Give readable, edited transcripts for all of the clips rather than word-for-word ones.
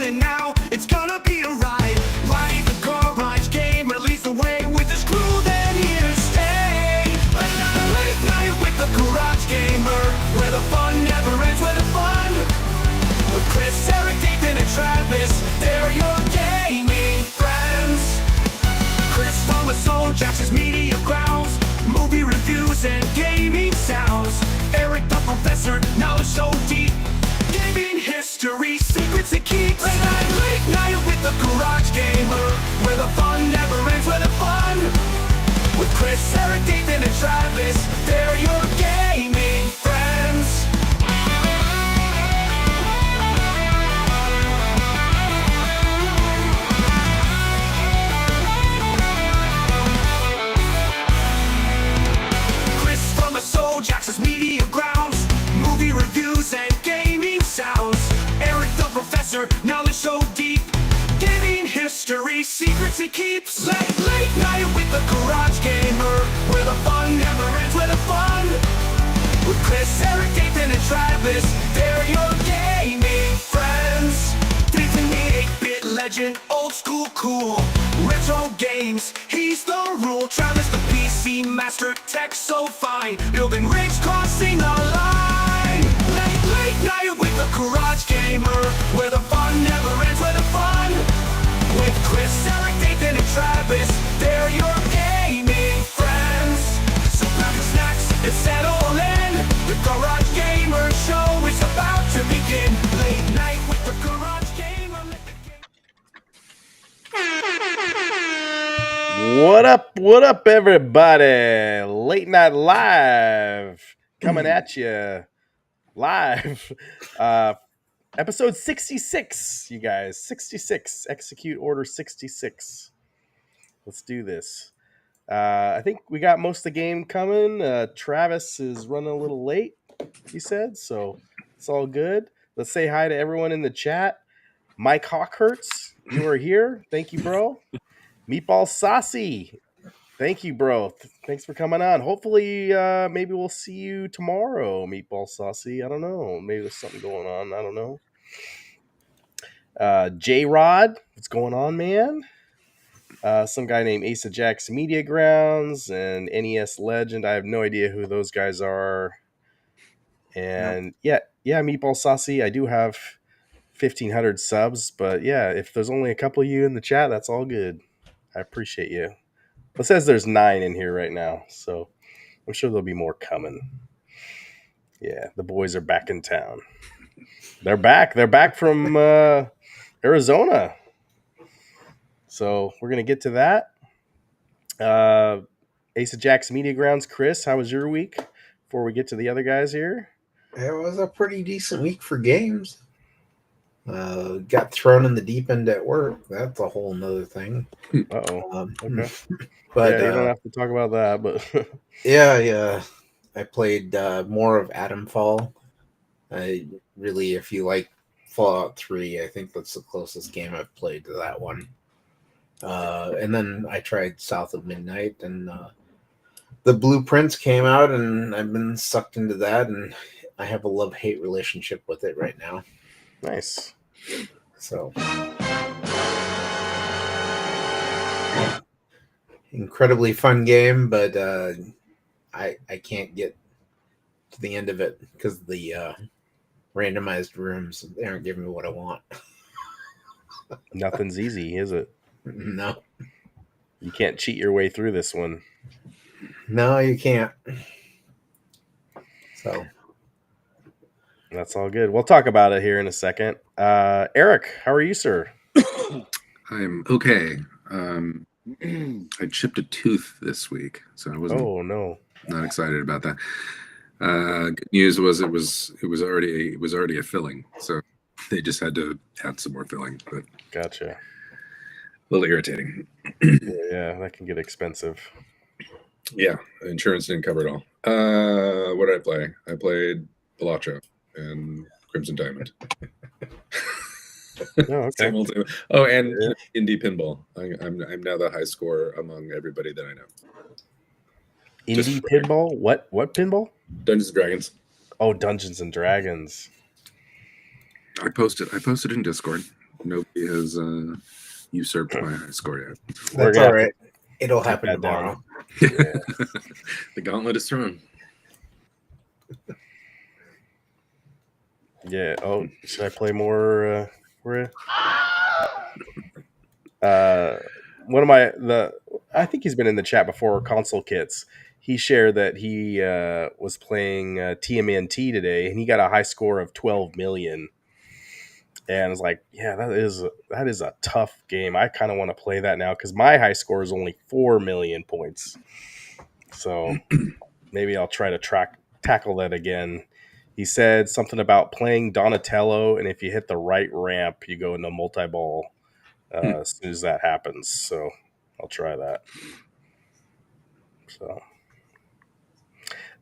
and now it's gonna be a ride. Ride the garage gamer leads the way with his crew, then here to stay. Another late night with the garage gamer, where the fun never ends, where the fun. With Chris, Eric, Nathan, and Travis, they're your gaming friends. Chris from Soul Jackson's Media Grounds, movie reviews and gaming sounds. Eric the Professor, knowledge so deep, gaming history, secrets and keeps. Late night with the Garage Gamer, where the fun never ends, where the fun. With Chris, Eric, Nathan, and Travis, they're your gaming friends. Chris from Soul Jackson's Media Grounds, movie reviews and gaming sounds. Eric the Professor, knowledge so deep, gaming history, secrets he keeps. Late night with the Garage Gamer, where the fun never ends, where the fun. With Chris, Eric, Nathan, and Travis, they're your gaming friends. Nathan the 8-bit legend, old school cool, retro games, he's the rule. Travis the PC master, tech so fine, building rigs, crossing the line. Late night with the Garage Gamer, where the fun never ends, where the fun. With Chris, Eric, Nathan, and Travis, they're your gaming friends. So grab your snacks and settle in. The Garage Gamer show is about to begin. Late night with the Garage Gamer. What up, everybody? Late Night Live coming at you live. Episode 66, you guys. 66. Execute Order 66. Let's do this. I think we got most of the game coming. Travis is running a little late, he said, so it's all good. Let's say hi to everyone in the chat. Mike Hawkhurts, you are here. Thank you, bro. Meatball Saucy, thank you, bro. Thanks for coming on. Hopefully, maybe we'll see you tomorrow, Meatball Saucy. I don't know. Maybe there's something going on. I don't know. J-Rod, what's going on, man? Some guy named Ace of Jacks Media Grounds and NES Legend. I have no idea who those guys are. And yeah, Meatball Saucy, I do have 1,500 subs, but yeah, if there's only a couple of you in the chat, that's all good. I appreciate you. It says there's 9 in here right now, so I'm sure there'll be more coming. Yeah, the boys are back in town. They're back. They're back from Arizona. So we're going to get to that. Ace of Jacks Media Grounds, Chris, how was your week before we get to the other guys here? It was a pretty decent week for games. Got thrown in the deep end at work. That's a whole nother thing. Uh-oh. Okay. But yeah, you don't have to talk about that, but yeah. I played more of Atomfall. Really, if you like Fallout 3, I think that's the closest game I've played to that one. And then I tried South of Midnight, and the Blueprints came out, and I've been sucked into that, and I have a love-hate relationship with it right now. Nice. So, incredibly fun game, but I can't get to the end of it because the randomized rooms, they aren't giving me what I want. Nothing's easy, is it? No. You can't cheat your way through this one. No, you can't. So that's all good. We'll talk about it here in a second. Eric, how are you, sir? I'm okay. I chipped a tooth this week, so I wasn't. Oh no! Not excited about that. Good news was it was already a filling, so they just had to add some more filling. But gotcha. A little irritating. Yeah, that can get expensive. Yeah, insurance didn't cover it all. What did I play? I played Balacho and Crimson Diamond. Oh, okay. Same old. Oh, and indie pinball. I'm now the high scorer among everybody that I know. Indie pinball? What pinball? Dungeons and Dragons. Oh, Dungeons and Dragons. I posted in Discord. Nobody has usurped my high score yet. We're That's gonna all have to right. It'll take happen that down. tomorrow. The gauntlet is thrown. Yeah. Oh, should I play more? One of I think he's been in the chat before. Console Kits. He shared that he was playing TMNT today, and he got a high score of 12 million. And I was like, yeah, that is a tough game. I kind of want to play that now because my high score is only 4 million points. So maybe I'll try to tackle that again. He said something about playing Donatello, and if you hit the right ramp, you go into multi-ball as soon as that happens. So I'll try that. So,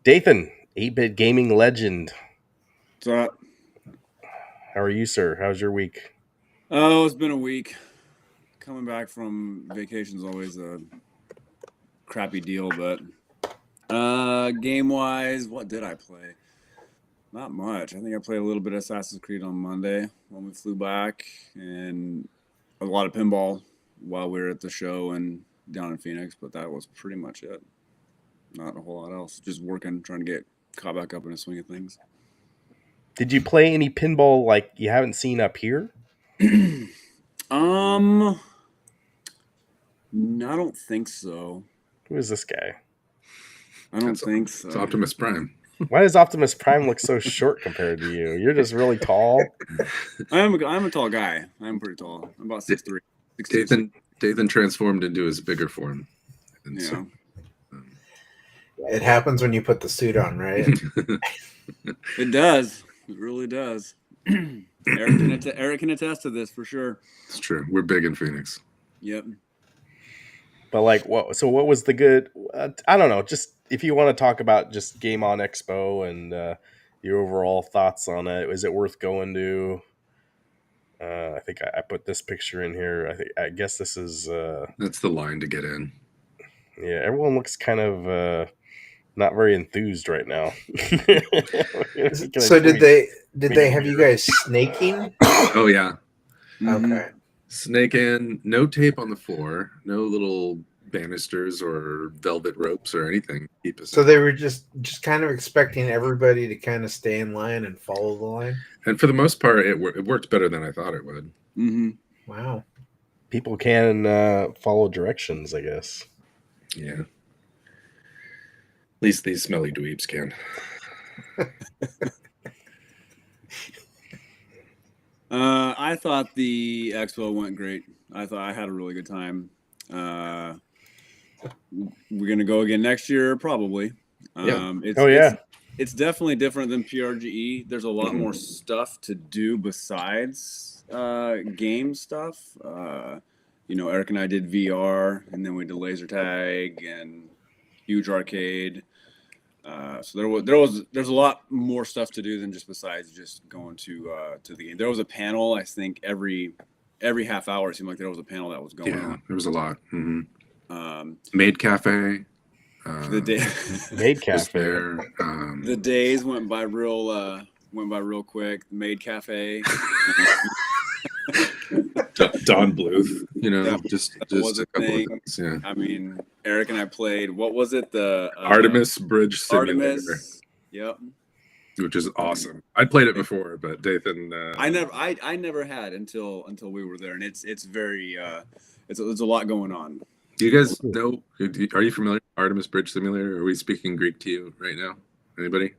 Dathan, 8-bit gaming legend. What's up? How are you, sir? How's your week? Oh, it's been a week. Coming back from vacation is always a crappy deal, but game wise, what did I play? Not much. I think I played a little bit of Assassin's Creed on Monday when we flew back, and a lot of pinball while we were at the show and down in Phoenix, but that was pretty much it. Not a whole lot else. Just working, trying to get caught back up in the swing of things. Did you play any pinball like you haven't seen up here? No, I don't think so. Who is this guy? I don't think so. It's Optimus Prime. Why does Optimus Prime look so short compared to you? You're just really tall. I'm a tall guy. I'm pretty tall. I'm about 6'3". Dathan transformed into his bigger form. And Yeah. It happens when you put the suit on, right? It does. It really does. Eric can attest to this for sure. It's true. We're big in Phoenix. Yep. But like, what was the good? I don't know. Just if you want to talk about just Game On Expo and your overall thoughts on it, is it worth going to? I think I put this picture in here. I guess this is. That's the line to get in. Yeah, everyone looks kind of not very enthused right now. So did they have you guys snaking? Oh yeah. Mhm. Okay. Snake in, no tape on the floor, no little banisters or velvet ropes or anything. Keep us So in. they were just kind of expecting everybody to kind of stay in line and follow the line. And for the most part, it worked better than I thought it would. Mhm. Wow. People can follow directions, I guess. Yeah. At least these smelly dweebs can. I thought the expo went great. I thought I had a really good time. We're gonna go again next year, probably. Yeah. It's definitely different than PRGE. There's a lot more stuff to do besides game stuff. Eric and I did VR, and then we did laser tag and huge arcade. So there's a lot more stuff to do than just besides just going to the game. There was a panel. I think every half hour it seemed like there was a panel that was going Yeah, on. there was a lot. Mm-hmm. Um, Maid Cafe. the day Maid was Cafe. there. the days went by real quick. The Maid Cafe. Don Bluth. Yeah, just was a a couple thing. of things. Yeah. I mean, Eric and I played. What was it? The Artemis Bridge Simulator, Artemis. Yep. which is awesome. I played it before, but Dathan. I never had until we were there, and it's very there's a lot going on. Do you guys know? Are you familiar with Artemis Bridge Simulator? Are we speaking Greek to you right now? Anybody?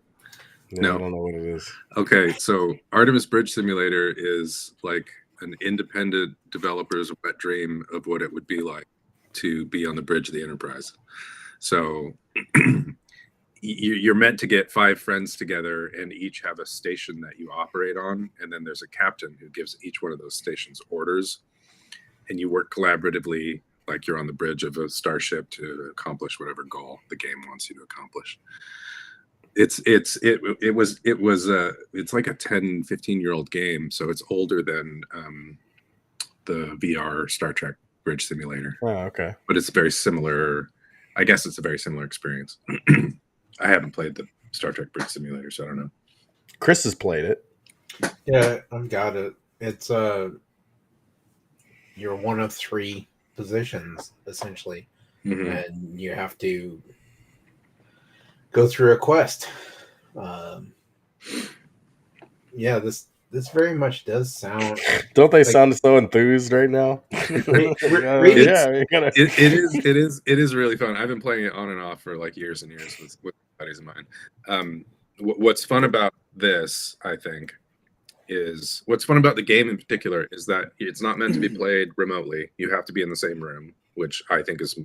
No. I don't know what it is. Okay, so Artemis Bridge Simulator is like an independent developer's wet dream of what it would be like to be on the bridge of the Enterprise. So you're meant to get 5 friends together and each have a station that you operate on, and then there's a captain who gives each one of those stations orders, and you work collaboratively like you're on the bridge of a starship to accomplish whatever goal the game wants you to accomplish. It's like a 10-15-year-old game, so it's older than the VR Star Trek Bridge Simulator. Oh, okay. But it's very similar. I guess it's a very similar experience. I haven't played the Star Trek Bridge Simulator, so I don't know. Chris has played it. Yeah, I've got it. It's you're one of 3 positions essentially, Mhm. and you have to go through a quest. Yeah, this very much does sound Don't they like sound so enthused right now? Ravens. Yeah, you gotta. It is really fun. I've been playing it on and off for like years and years with buddies of mine. What's fun about this, I think, is what's fun about the game in particular is that it's not meant to be played remotely. You have to be in the same room, which I think is,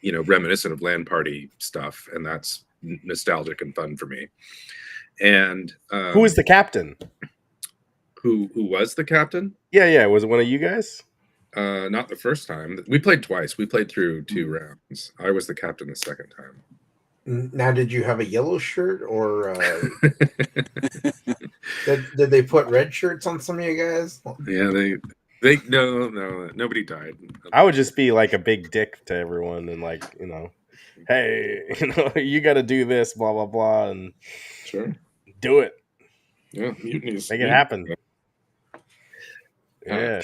reminiscent of LAN party stuff, and that's nostalgic and fun for me. And Who is the captain? who was the captain? Yeah. Was it one of you guys? Not the first time. We played twice. We played through 2 rounds. I was the captain the second time. Now, did you have a yellow shirt, or did they put red shirts on some of you guys? Yeah, they no, nobody died. I would just be like a big dick to everyone and like, hey, you got to do this, blah blah blah, and Sure. do it, Yeah, mutinies. make it happen. Yeah.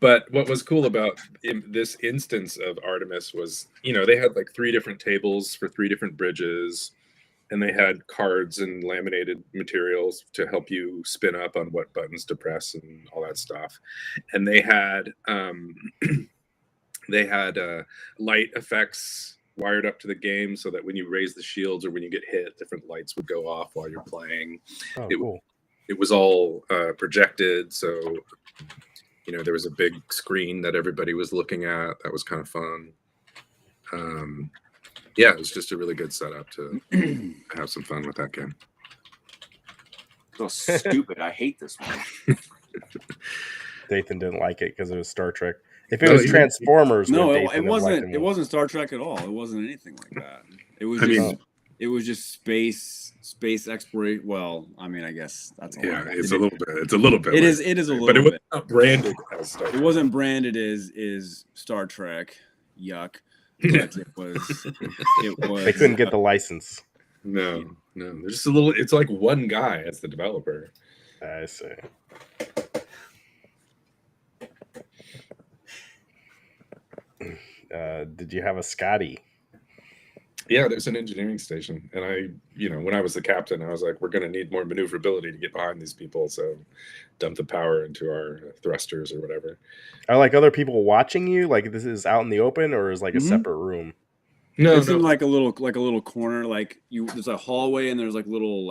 But what was cool about this instance of Artemis was, they had like 3 different tables for 3 different bridges, and they had cards and laminated materials to help you spin up on what buttons to press and all that stuff. And they had light effects wired up to the game so that when you raise the shields or when you get hit, different lights would go off while you're playing. Oh, cool. It was all projected, so there was a big screen that everybody was looking at. That was kind of fun. Yeah, it was just a really good setup to have some fun with that game. So stupid. I hate this one. Dathan didn't like it because it was Star Trek. If it was Transformers, no, then it Dathan wasn't. liked It wasn't Star Trek at all. It wasn't anything like that. It was it was just space exploration. Well, I mean, I guess that's all. Yeah, it's a little bit. It's a little bit. It is a little but it was bit. not branded as Star Trek. It wasn't branded as Star Trek. Yuck. But it was. They couldn't get the license. No. There's just a little. It's like one guy as the developer. I see. Did you have a Scotty? Yeah, there's an engineering station, and I, when I was the captain, I was like, we're going to need more maneuverability to get behind these people, so dump the power into our thrusters or whatever. Are like other people watching you? Like this is out in the open, or is like a separate room? No, it's in like a little corner. Like there's a hallway, and there's like little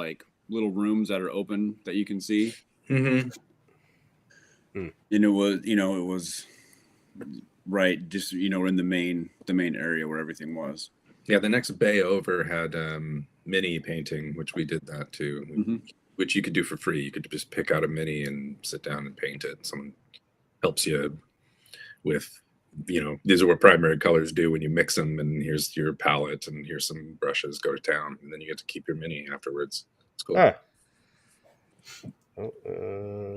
rooms that are open that you can see. Mm-hmm. And it was right, just in the main area where everything was. Yeah, the next bay over had mini painting, which we did that too, which you could do for free. You could just pick out a mini and sit down and paint it. Someone helps you with, these are what primary colors do when you mix them, and here's your palette, and here's some brushes, go to town, and then you get to keep your mini afterwards. It's cool. Huh. Oh,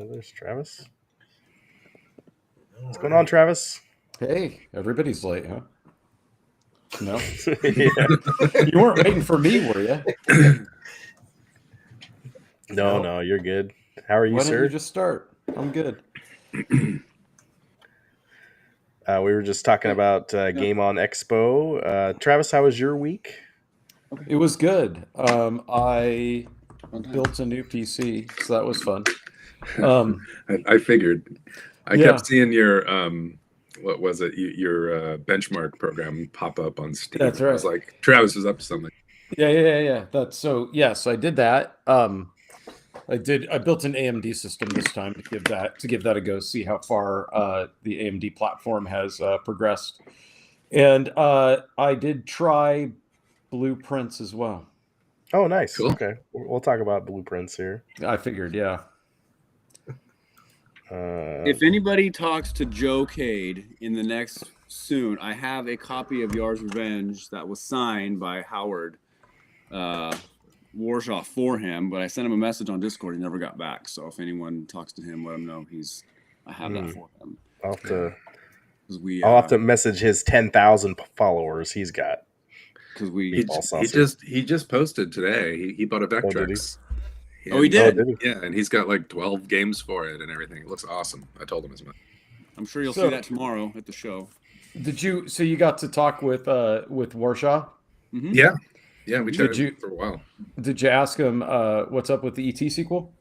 there's Travis. What's going on, Travis? Hey, everybody's late, huh? No? Yeah. You weren't waiting for me, were you? No, you're good. How are you, Why sir? don't you just start? I'm good. We were just talking about Game on Expo. Travis, how was your week? It was good. I built a new PC, so that was fun. I figured. I kept seeing your what was it? Your benchmark program pop up on Steam. That's right. I was like, Travis is up to something. Yeah. So I did that. I built an AMD system this time to give that a go, see how far the AMD platform has progressed. And I did try Blueprints as well. Oh, nice. Cool. Okay, we'll talk about Blueprints here. I figured, yeah. If anybody talks to Joe Cade in the next soon, I have a copy of Yar's Revenge that was signed by Howard Warshaw for him, but I sent him a message on Discord. He never got back. So if anyone talks to him, let him know I have that for him. I'll have to. 'Cause we, I'll have to message his 10,000 followers he's got. Because we He just posted today. He bought a Vectrex. Oh, he did? Oh, did he? Yeah, and he's got like 12 games for it and everything. It looks awesome. I told him as much. I'm sure you'll So- see that tomorrow at the show. Did you? So you got to talk with Warshaw? Mhm. Yeah, we Did chatted you- for a while. Did you ask him what's up with the ET sequel?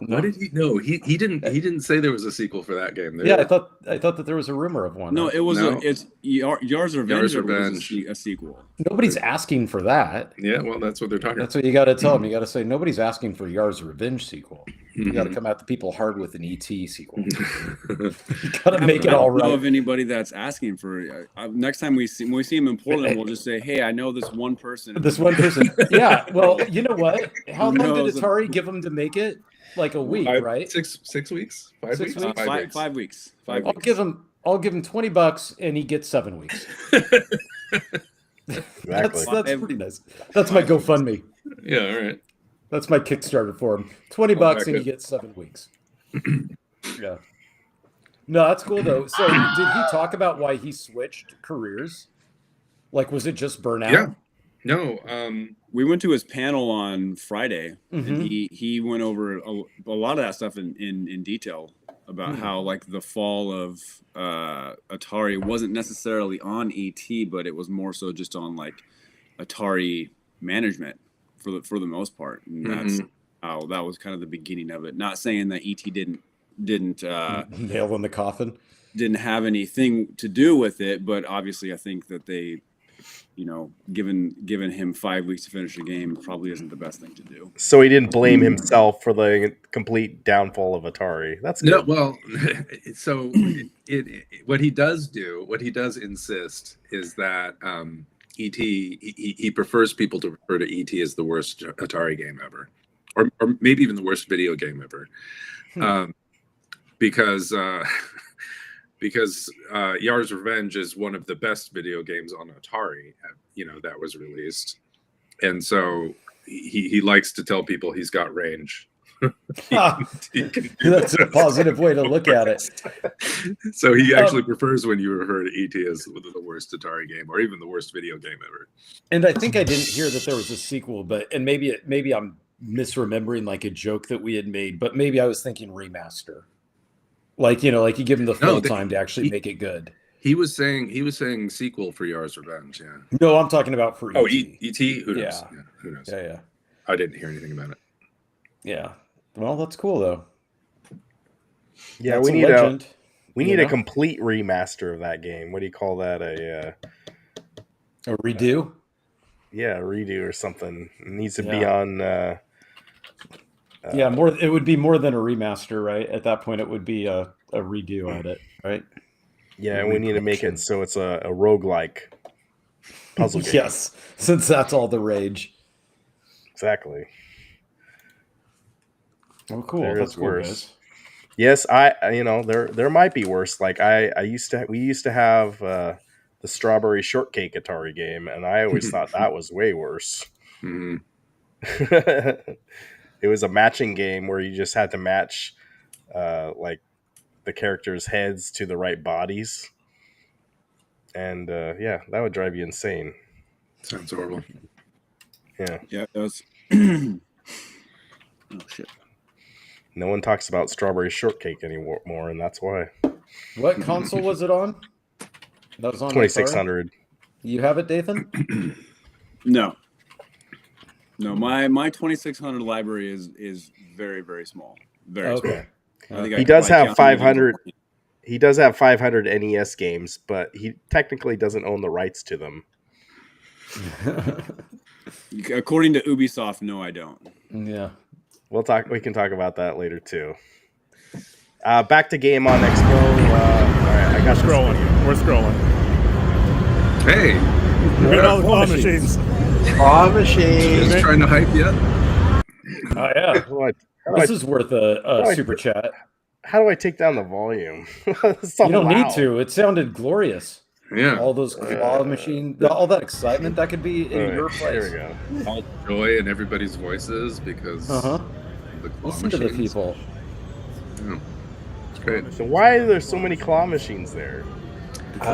No? What did he? No, he didn't say there was a sequel for that game. Yeah, I thought that there was a rumor of one. No, right? it was No. it's Yar's Revenge. Yar's or was Revenge. a sequel. Nobody's asking for that. Yeah, well, that's what they're talking That's what you got to tell them. You got to say nobody's asking for Yar's Revenge sequel. You got to about. come at the people hard with an ET sequel. Mhm. You got to make it I all don't know right. of anybody that's asking for. Next time when we see him in Portland, we'll just say, "Hey, I know this one person." This one person. Yeah. Well, you know what? How long did knows? Atari give them to make it? Like a week, right? 6 weeks, 5 6 weeks, weeks? 5 weeks. 5 weeks. I'll give him $20 and he gets 7 weeks. Exactly. That's pretty nice. That's my GoFundMe. Yeah, all right. That's my Kickstarter for him. $20 back and he it. gets 7 weeks. Yeah. No, that's cool though. So did he talk about why he switched careers? Like, was it just burnout? Yeah. No, We went to his panel on Friday, Mhm. and he went over a lot of that stuff in detail about how like the fall of Atari wasn't necessarily on ET, but it was more so just on like Atari management for the most part, and that's how that was kind of the beginning of it. Not saying that ET didn't Nail in the coffin. didn't have anything to do with it, but obviously I think that they, you know, given him 5 weeks to finish the game probably isn't the best thing to do. So he didn't blame himself for the complete downfall of Atari. That's good. no. Well, so what he does insist is that ET he prefers people to refer to ET as the worst Atari game ever, or maybe even the worst video game ever, because Yar's Revenge is one of the best video games on Atari, you know, that was released, and so he likes to tell people he's got range. He can do That's a that. positive way to look at it. So he actually prefers when you refer to ET as the worst Atari game, or even the worst video game ever. And I think I didn't hear that there was a sequel, and maybe I'm misremembering like a joke that we had made, but maybe I was thinking remaster. Like, you know, like you give him the full time to actually make it good. He was saying sequel for Yar's Revenge. Yeah. No, I'm talking about for Oh, ET. ET. Who knows? Yeah. Yeah, who knows? Yeah. I didn't hear anything about it. Yeah. Well, that's cool though. Yeah, That's we a need legend, we you need a know? complete remaster of that game. What do you call that? A redo. redo or something. It needs to be Yeah. on. Yeah, more. It would be more than a remaster, right? At that point, it would be a redo at it, right? Yeah, and we need to make it so it's a roguelike puzzle game. Yes, since that's all the rage. Exactly. Oh, cool. There That's is cool, worse. guys. Yes, there might be worse. Like we used to have the strawberry shortcake Atari game, and I always thought that was way worse. Mhm. It was a matching game where you just had to match like the characters' heads to the right bodies, and yeah, that would drive you insane. Sounds horrible. Yeah, Yeah, that was. Oh shit! no one talks about strawberry shortcake anymore, and that's why. What console was it on? That was on 2600. Atari? You have it, Dathan? No, my 2600 library is very very small. Very small. Okay. I think He I does could have probably count 500. maybe He does have 500 NES games, but he technically doesn't own the rights to them. according to Ubisoft, no, I don't. Yeah. We can talk about that later too. Back to Game on Expo. All right, I got this Scrolling. video. We're scrolling. Hey, Look at all the Claw claw machines. Claw machine. just trying to hype you up. Oh yeah. How do This I- is worth a I- super chat. how do I take down the volume? It's so You don't loud. need to. It sounded glorious. Yeah, All those claw machine, all that excitement that could be All in right, your there place. we go. all joy in everybody's voices because Uh-huh. the claw Listen to the machines. people. Yeah. It's great. So why are there so many claw machines there?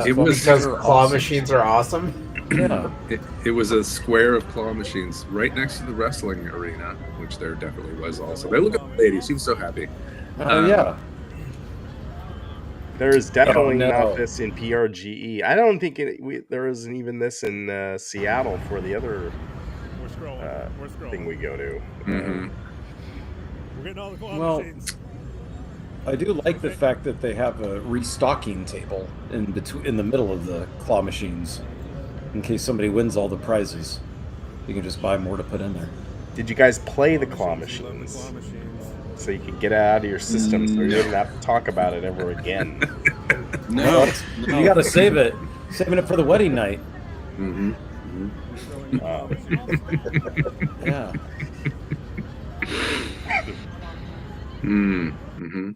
It was- because They're claw awesome. machines are awesome. Yeah. It was a square of claw machines right next to the wrestling arena, which there definitely was also. But look at the lady; she was so happy. Oh yeah. There is definitely no. not this in PRGE. I don't think there isn't even this in Seattle for the other We're scrolling. We're scrolling. thing we go to. Mhm. We're getting all the claw Well, machines. I do like the fact that they have a restocking table in the middle of the claw machines, in case somebody wins all the prizes. You can just buy more to put in there. Did you guys play the claw Love the machines? claw machines. So you could get it out of your system so you wouldn't have to talk about it ever again. No, You got to save it. Saving it for the wedding night. Mhm. Wow. Yeah. Mhm.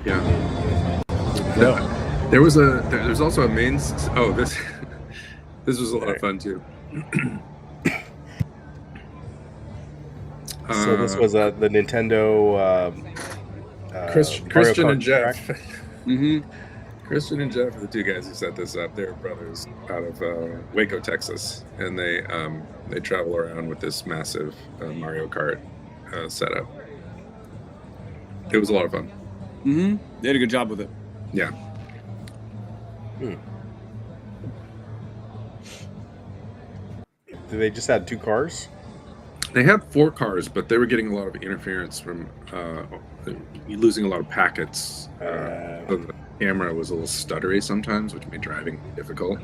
Yeah. Yeah. There's also a main. Oh, this was a lot of fun too. So this was the Nintendo. Christian and Jeff. Mm-hmm. Christian and Jeff are the two guys who set this up. They're brothers out of Waco, Texas, and they travel around with this massive Mario Kart setup. It was a lot of fun. Mm-hmm. They did a good job with it. Yeah. Do they just had 2 cars? They had 4 cars, but they were getting a lot of interference from losing a lot of packets. So the camera was a little stuttery sometimes, which made driving difficult.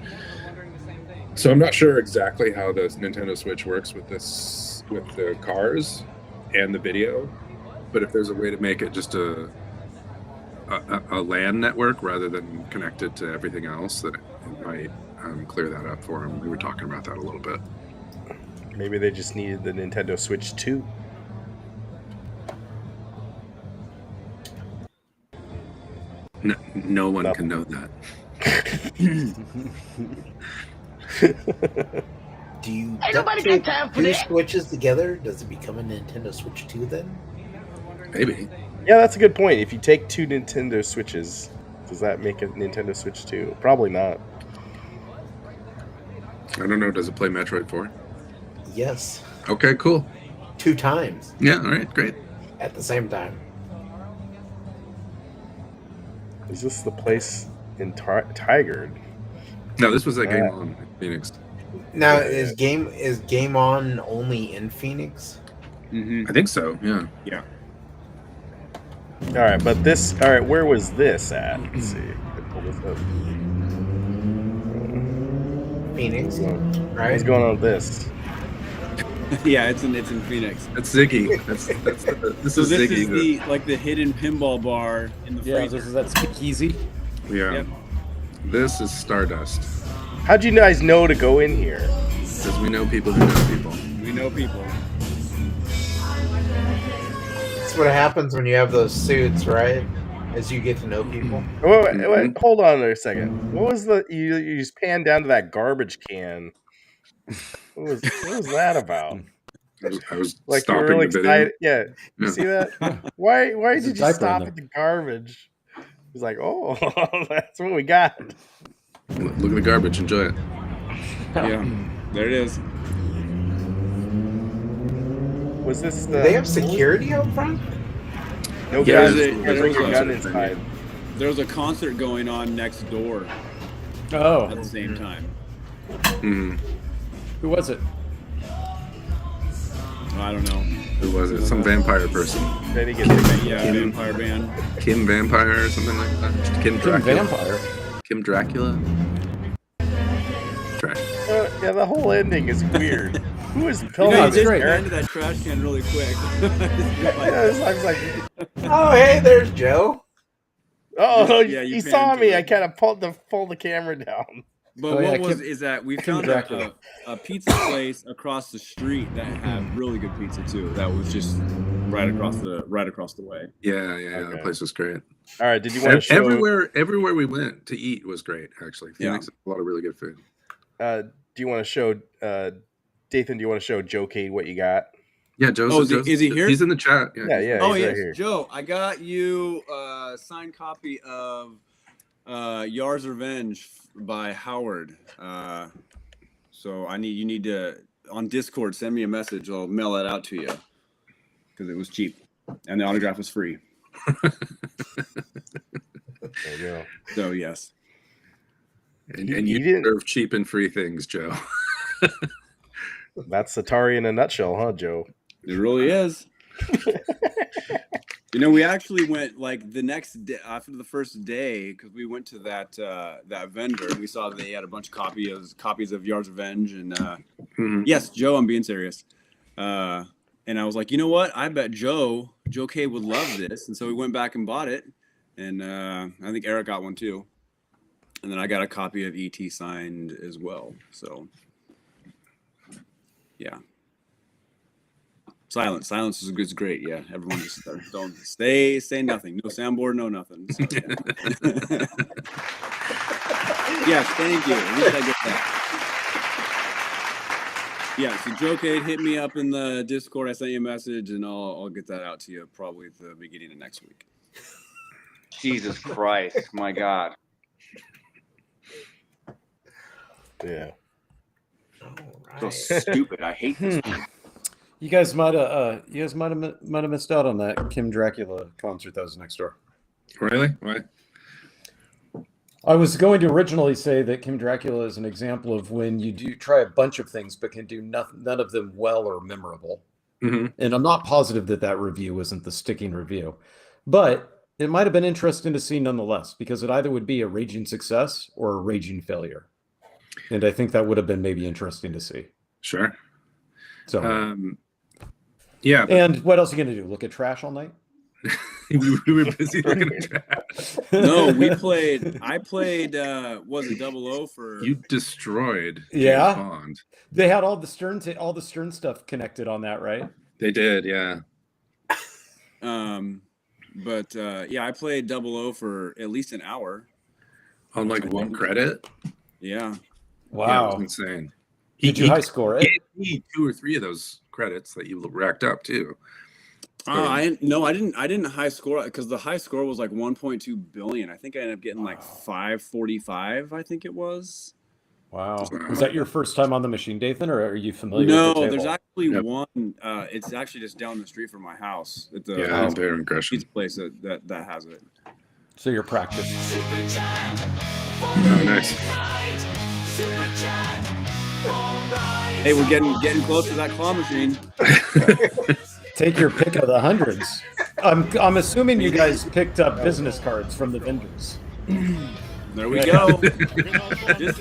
So I'm not sure exactly how the Nintendo Switch works with the cars and the video, but if there's a way to make it just a LAN network rather than connected to everything else, that it might clear that up for them. We were talking about that a little bit. Maybe they just needed the Nintendo Switch 2. No one Nothing. can know that. Do you Ain't nobody got time for 2 that. Switches together? Does it become a Nintendo Switch 2 then? Maybe. Yeah, that's a good point. If you take 2 Nintendo Switches, does that make a Nintendo Switch 2? Probably not. I don't know. Does it play Metroid 4? Yes. Okay, cool. 2 times Yeah, all right, great. at the same time. Is this the place in Tigard? No, this was that game on in Phoenix. Now, Yeah. is Game On only in Phoenix? Mm-hmm. I think so, yeah. Yeah. All right, but this. All right, where was this at? Let's see. I pull this up. Phoenix, What's right? going on with this? Yeah, it's in Phoenix. That's Ziggy. This So is this Ziggy. is the hidden pinball bar in the Yeah, freezer. this is that speakeasy. Yeah. Yep. This is Stardust. How'd you guys know to go in here? Because we know people who know people. We know people. That's what happens when you have those suits, right? As you get to know people. Wait, hold on there a second. What was you just panned down to that garbage can? What was that about? I was Like you were stopping really the video. excited. Yeah, you Yeah. see that? Why There's a did you diaper in stop there. at the garbage? He's like, oh, that's what we got. Look at the garbage. Enjoy it. Yeah. There it is. Was this the? Do they have security out front? No Yeah, guns. there's You a- can bring your there's a- gun inside. There's a concert going on next door at Oh, the same time. Mhm. who was it? I don't know. Who was it? Some vampire person. Ready to get Yeah, vampire band. Kim Vampire or something like that. Kim Kim Dracula. Vampire. Kim Dracula. Yeah, the whole ending is weird. Who is You filming know, it's this? just great. ran into that trash can really quick. Yeah, I was like, Oh, hey, there's Joe. oh, Yeah, you he panned saw to me. it. I kind of pulled the camera down. But Oh, yeah, what Kim- is that we Kim found Dracula. a pizza place across the street that had really good pizza too. That was just right across the way. Yeah, Okay. that place was great. All right, did you want to show? Everywhere we went to eat was great, actually. Phoenix had a lot of really good food. Do you want to show? Dathan, do you want to show Joe Cade what you got? Yeah, Joseph. Oh, is he here? He's in the chat. Yeah, yeah. Oh he's yes, right here. Joe, I got you a signed copy of Yar's Revenge by Howard. So you need to on Discord send me a message. I'll mail that out to you because it was cheap and the autograph was free. There you go. So yes. And You you didn't- deserve cheap and free things, Joe. That's Atari in a nutshell, huh, Joe? It really is. We actually went like the next day after the first day because we went to that vendor. And we saw they had a bunch of copies of Yard's Revenge, and yes, Joe, I'm being serious. And I was like, you know what? I bet Joe K would love this, and so we went back and bought it, and I think Eric got one too, and then I got a copy of ET signed as well. So yeah. Silence is great. Yeah, everyone just don't say nothing. No soundboard, no nothing. So, yeah. Yes, thank you. At least I get that. Yeah, so Joe Cade, hit me up in the Discord. I sent you a message, and I'll get that out to you probably at the beginning of next week. Jesus Christ, my God. Yeah. So stupid. I hate this. You guys might have missed out on that Kim Dracula concert that was next door. Really? Why? I was going to originally say that Kim Dracula is an example of when you do try a bunch of things but can do none of them well or memorable. Mm-hmm. And I'm not positive that review isn't the sticking review, but it might have been interesting to see nonetheless, because it either would be a raging success or a raging failure. And I think that would have been maybe interesting to see. Sure. So, yeah. And what else are you going to do? Look at trash all night? we were busy looking at trash. No, I played was it 00 for You destroyed Yeah. James Bond. They had all the Stern stuff connected on that, right? They did, yeah. But yeah, I played 00 for at least an hour. On like one credit? Yeah. Wow. Yeah, it was insane. Did you high score it? He gave me 2 or 3 of those credits that you racked up too. I didn't high score because the high score was like 1.2 billion. I think I ended up getting like 545. I think it was. Wow. Was that your first time on the machine, Dathan, or are you familiar No, with the table? there's actually Yep. one. It's actually just down the street from my house. At the Yeah, they're incredible. pizza place that has it. So you're practiced. Oh, nice. Hey, we're getting close to that claw machine. Take your pick of the hundreds. I'm assuming you guys picked up business cards from the vendors. There we go. Just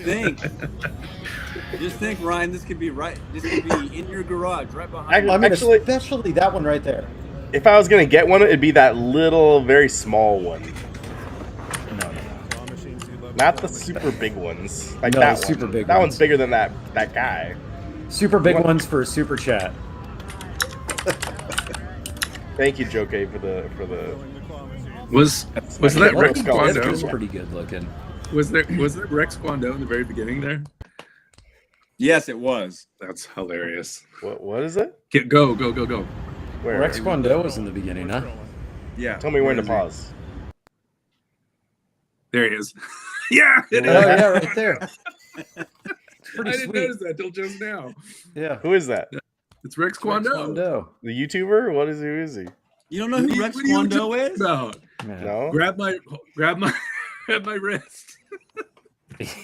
think, Ryan. This could be right. This could be in your garage, right behind. I mean, Actually- especially that one right there. If I was gonna get one, it'd be that little, very small one, Claw machines, you love not claw the machines. super big ones. Like No, that the super one. big That ones. one's bigger than that guy. Super big What? ones for super chat. Thank you, Joe K, for the. Filling the claw machine. Was that That Rex was cool. That's Kwando? pretty good looking. Was there Rex Kwando in the very beginning there? Yes, it was. That's hilarious. What is it? Go. Where? Rex Kwando was in the beginning, We're huh? scrolling. Yeah. Tell me when to Where is pause. There he is. Yeah, it Oh is. yeah, right there. It's I pretty didn't sweet. notice that till just now. Yeah. Who is that? It's Rex Rex Kwando. Kwando. The YouTuber? Who is he? he? You don't know who Rex What are you Kwando talking is? about? Yeah. No. Grab my wrist.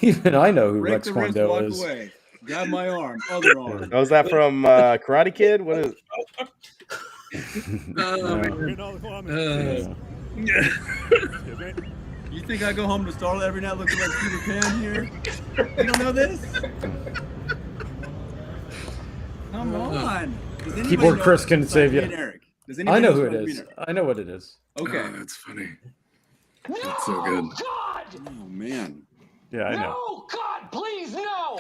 Even I know who Break Rex the wrist, Kwando walk is. away. Grab my arm, other arm. Oh, is that from Karate Kid? What is? Oh, Yeah. We're man. getting all the claw machines. Yeah. Excuse me. You think I go home to Starlet every night looking like Peter Pan here? You don't know this? Come on. Does anybody Keyboard know Chris this can besides save me you. and Eric? Does I anybody know who it besides me is. and Eric? I know what it is. Okay. Oh, that's funny. That's so good. Oh man. Yeah, I know. No, God, please, no!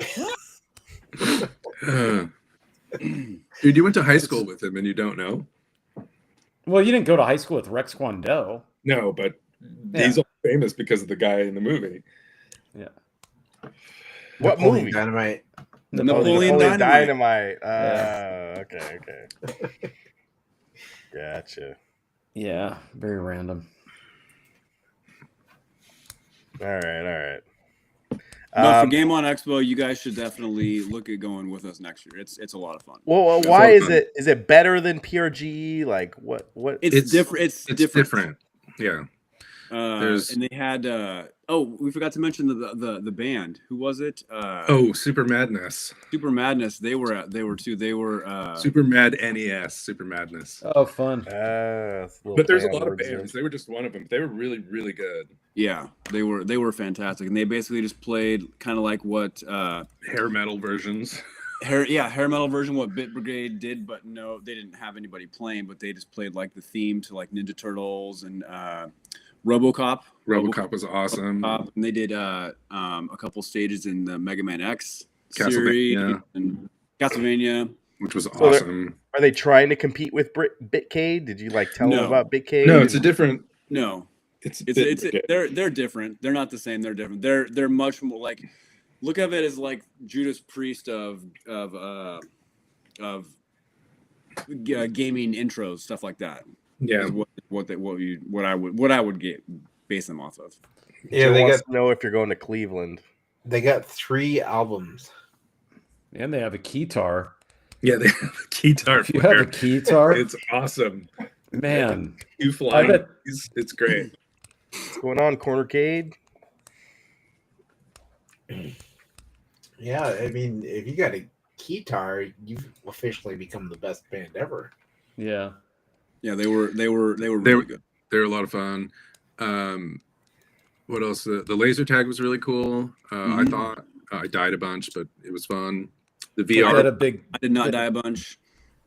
Dude, you went to high school with him and you don't know? Well, you didn't go to high school with Rex Kwando. No, but Yeah. he's all famous because of the guy in the movie. Yeah. What Napoleon movie? Dynamite. Napoleon Dynamite. Okay. Gotcha. Yeah, very random. All right. No, for Game On Expo, you guys should definitely look at going with us next year. It's a lot of fun. Well, That's why all is fun. it? Is it better than PRG? Like what? It's different. It's different. Yeah. And they had we forgot to mention the band. Who was it? Super Madness. Super Madness. They were too. They were Super Mad NES. Super Madness. Oh, fun. But there's a lot of bands. They were just one of them. They were really, really good. Yeah, they were fantastic, and they basically just played kind of like what hair metal versions. Hair metal version, what Bit Brigade did, but no, they didn't have anybody playing, but they just played like the theme to like Ninja Turtles and RoboCop. RoboCop was awesome. And they did a couple stages in the Mega Man X series and Castlevania, which was awesome. Are they trying to compete with Bitcade? Did you like tell them about Bitcade? No, it's a different. No, it's they're different. They're not the same. They're different. They're much more like. Look at it as like Judas Priest of gaming intros, stuff like that. Yeah, what I would base them off of. Yeah, they got to know if you're going to Cleveland. They got 3 albums, and they have a keytar. Yeah, they have a keytar. If you have a keytar, it's awesome, man. You flying? It's great. What's going on, Cornercade? Yeah, I mean, if you got a keytar, you've officially become the best band ever. Yeah, they were really good. They were a lot of fun. What else? The laser tag was really cool. I thought I died a bunch, but it was fun. The VR. I did not die a bunch.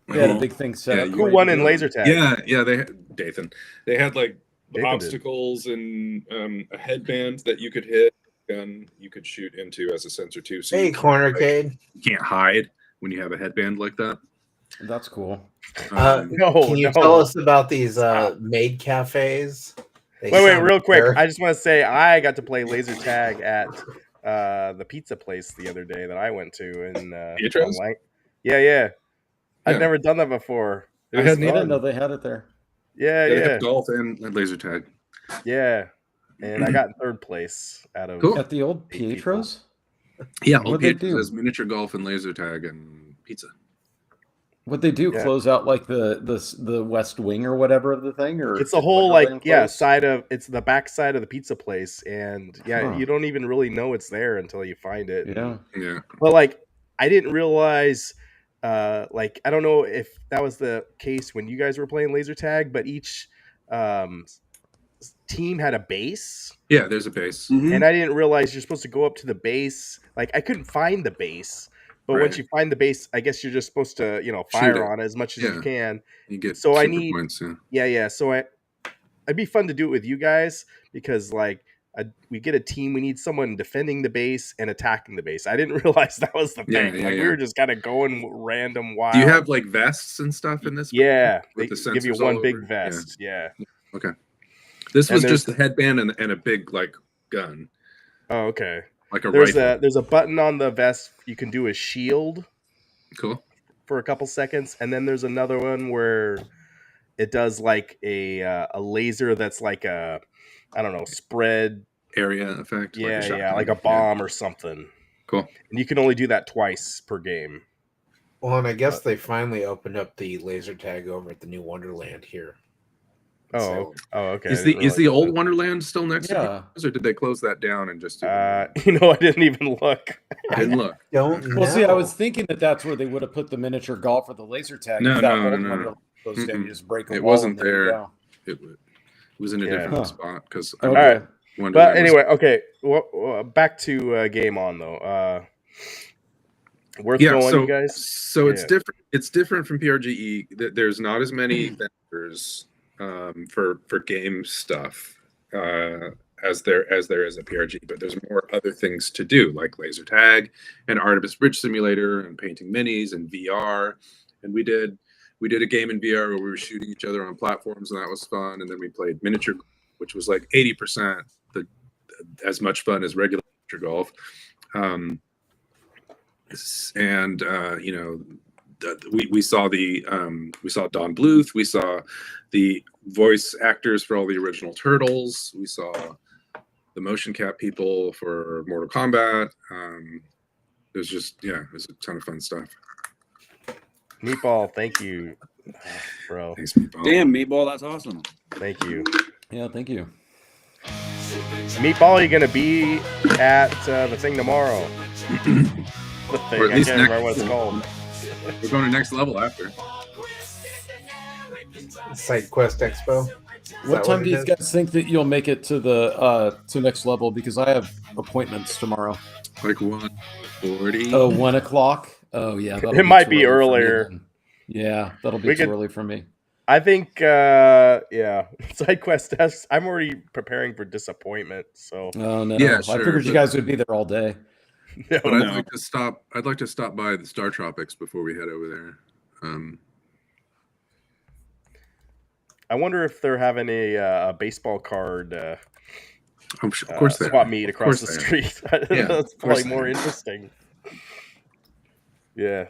They had a big thing set up. Who won in laser tag? Yeah, they had Dathan. They had like obstacles and a headband that you could hit. Gun you could shoot into as a sensor too. So hey, Cornercade. You can't hide when you have a headband like that. That's cool. Can you tell us about these maid cafes? Wait, real quick. I just want to say I got to play laser tag at the pizza place the other day that I went to in Yeah. I've never done that before. I didn't know they had it there. Yeah. They have golf and laser tag. Yeah. And I got in 3rd place out of at the old Pietro's. Yeah, old Pietro's has miniature golf and laser tag and pizza. What they do? Close out like the West Wing or whatever of the thing, or it's a whole side of it's the back side of the pizza place, and you don't even really know it's there until you find it. Yeah. But like I didn't realize. I don't know if that was the case when you guys were playing laser tag, but each team had a base. Yeah, there's a base. And I didn't realize you're supposed to go up to the base. Like I couldn't find the base, but once you find the base, I guess you're just supposed to, fire on it as much as you can. You get so I super need points, yeah. So it'd be fun to do it with you guys because like we get a team. We need someone defending the base and attacking the base. I didn't realize that was the thing. We were just kind of going random wild. Do you have like vests and stuff in this? Yeah, they the give you one big vest. Yeah. Okay. This was just the headband and a big like gun. Oh, okay. Like a rifle. There's a button on the vest you can do a shield. Cool. For a couple seconds, and then there's another one where it does like a laser that's like a spread area effect. Yeah, like a bomb or something. Cool. And you can only do that twice per game. Well, and I guess they finally opened up the laser tag over at the new Wonderland here. Okay. Is the old Wonderland still next to us, or did they close that down and just? I didn't even look. I didn't look. See, I was thinking that's where they would have put the miniature golf or the laser tag. No. Closed down, you just break a it wall wasn't and there. It was in a different spot because. All right. But anyway, okay. Well, back to Game On though. Worth going, you guys. So it's different. It's different from PRGE. There's not as many vendors for game stuff as there is at PRG, but there's more other things to do like laser tag and Artemis Bridge Simulator and painting minis and VR. And we did a game in VR where we were shooting each other on platforms, and that was fun. And then we played miniature, which was like 80% as much fun as regular miniature golf. We saw Don Bluth, we saw the voice actors for all the original Turtles, we saw the motion cap people for Mortal Kombat. It was a ton of fun stuff. Meatball, thank you, bro. Thanks, Meatball. Damn, Meatball, that's awesome. Thank you. Yeah, thank you. Meatball, you gonna be at the thing tomorrow? The thing. Or at I least can't remember what it's called. We're going to next level after. Side Quest Expo. Is What that time it do you is? guys think that you'll make it to the to next level? Because I have appointments tomorrow. Like 1:40. Oh, 1 o'clock. Oh yeah, that'll It might too be early for me earlier. then. Yeah, that'll be We too could- early for me. I think, yeah, side quest tests. I'm already preparing for disappointment. So, Oh no, Yeah, I sure, figured you but- guys would be there all day. no, But I'd No. like to stop. I'd like to stop by the Star Tropics before we head over there. I wonder if they're having a baseball card I'm sure, of course, they swap are. meet Of across course the they are. street. Yeah, That's of course probably they more are. interesting. Yeah.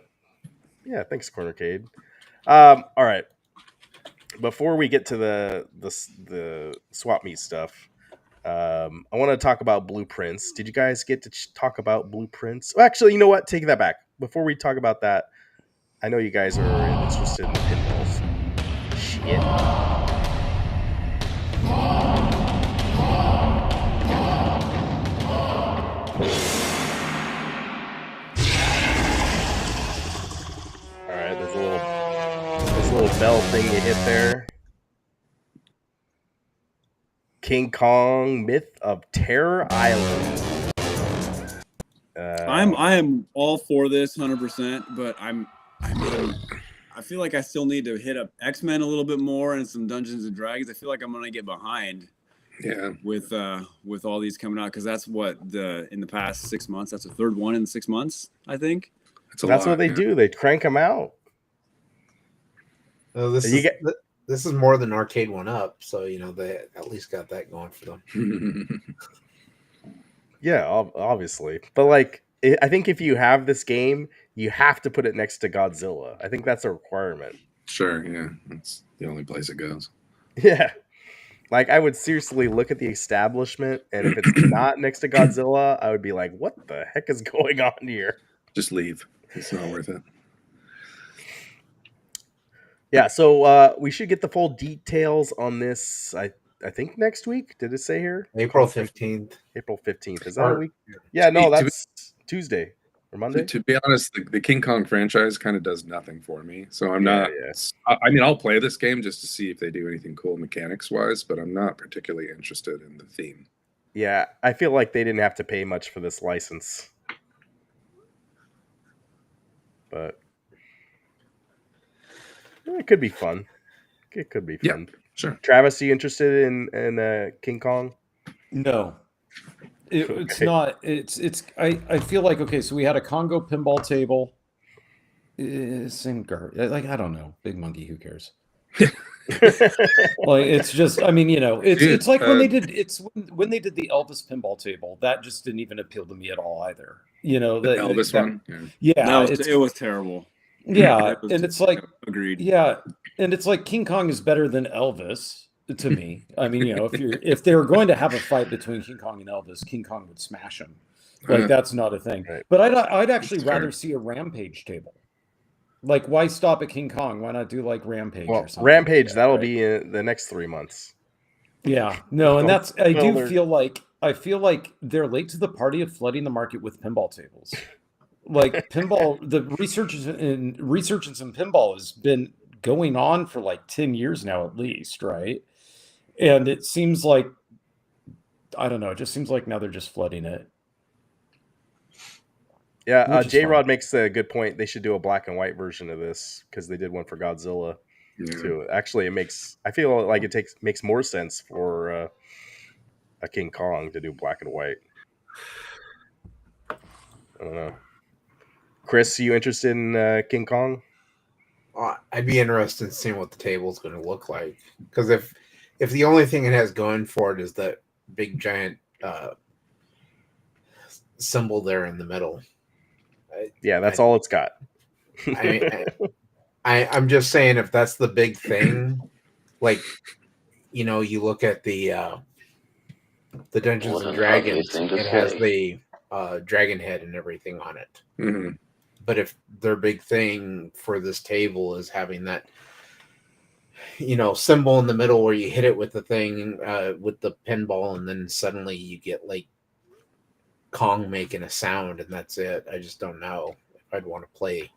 Yeah, thanks, Cornercade. All right. Before we get to the swap meet stuff, I want to talk about blueprints. Did you guys get to talk about blueprints? Well, actually, you know what? Take that back. Before we talk about that, I know you guys are interested in the pinballs. Shit. All right, there's a little bell thing you hit there. King Kong Myth of Terror Island. I am all for this 100%, but I feel like I still need to hit up X-Men a little bit more and some Dungeons and Dragons. I feel like I'm gonna get behind Yeah. with all these coming out, because that's what in the past 6 months. That's the third one in 6 months, I think. It's a That's lot, what they yeah. do. They crank them out. No, this You is get- this is more than Arcade One Up, so you know they at least got that going for them. Yeah, obviously. But like, I think if you have this game, you have to put it next to Godzilla. I think that's a requirement. Sure. Yeah. That's the only place it goes. Yeah. Like, I would seriously look at the establishment, and if it's not next to Godzilla, I would be like, what the heck is going on here? Just leave. It's not worth it. Yeah, so we should get the full details on this, I think, next week. Did it say here? April 15th. April 15th. Is that a Or- week? Yeah, no, To be- that's Tuesday or Monday. To be honest, the King Kong franchise kind of does nothing for me. So I'm Yeah, not. yeah. I mean, I'll play this game just to see if they do anything cool mechanics wise, but I'm not particularly interested in the theme. Yeah, I feel like they didn't have to pay much for this license. But it could be fun. It could be Yeah. fun. Sure. Travis, are you interested in King Kong? No, it's Okay. not. It's. I feel like okay. So we had a Congo pinball table. Same like I don't know. Big monkey. Who cares? Like it's just. I mean, you know, it's like when they did. It's when they did the Elvis pinball table. That just didn't even appeal to me at all either. You know, The Elvis that, one. Yeah. Yeah, it was terrible. yeah, It was- and it's like Agreed. yeah, and it's like King Kong is better than Elvis to me. I mean, you know, if they were going to have a fight between King Kong and Elvis, King Kong would smash him. Like that's not a thing. Right. But I'd actually That's fair. rather see a Rampage table. Like, why stop at King Kong? Why not do like Rampage Well, or something? Rampage, like that, that'll right? be in the next 3 months. Yeah, no, and that's I Well, do they're- feel like they're late to the party of flooding the market with pinball tables. Like pinball, the research in some pinball has been going on for like 10 years now at least, right? And it seems like I don't know, it just seems like now they're just flooding it. Yeah, Which is J fine. Rod makes a good point. They should do a black and white version of this because they did one for Godzilla Yeah. too. Actually, I feel like it makes more sense for a King Kong to do black and white. I don't know. Chris, you interested in King Kong? I'd be interested in seeing what the table's going to look like, because if the only thing it has going for it is that big giant symbol there in the middle, Yeah, that's all it's got. I'm just saying, if that's the big thing, like, you know, you look at the Dungeons What and an Dragons, obvious thing to it has say. the dragon head and everything on it. Mhm. But if their big thing for this table is having that symbol in the middle where you hit it with the thing, with the pinball, and then suddenly you get like Kong making a sound, and that's it. I just don't know if I'd want to play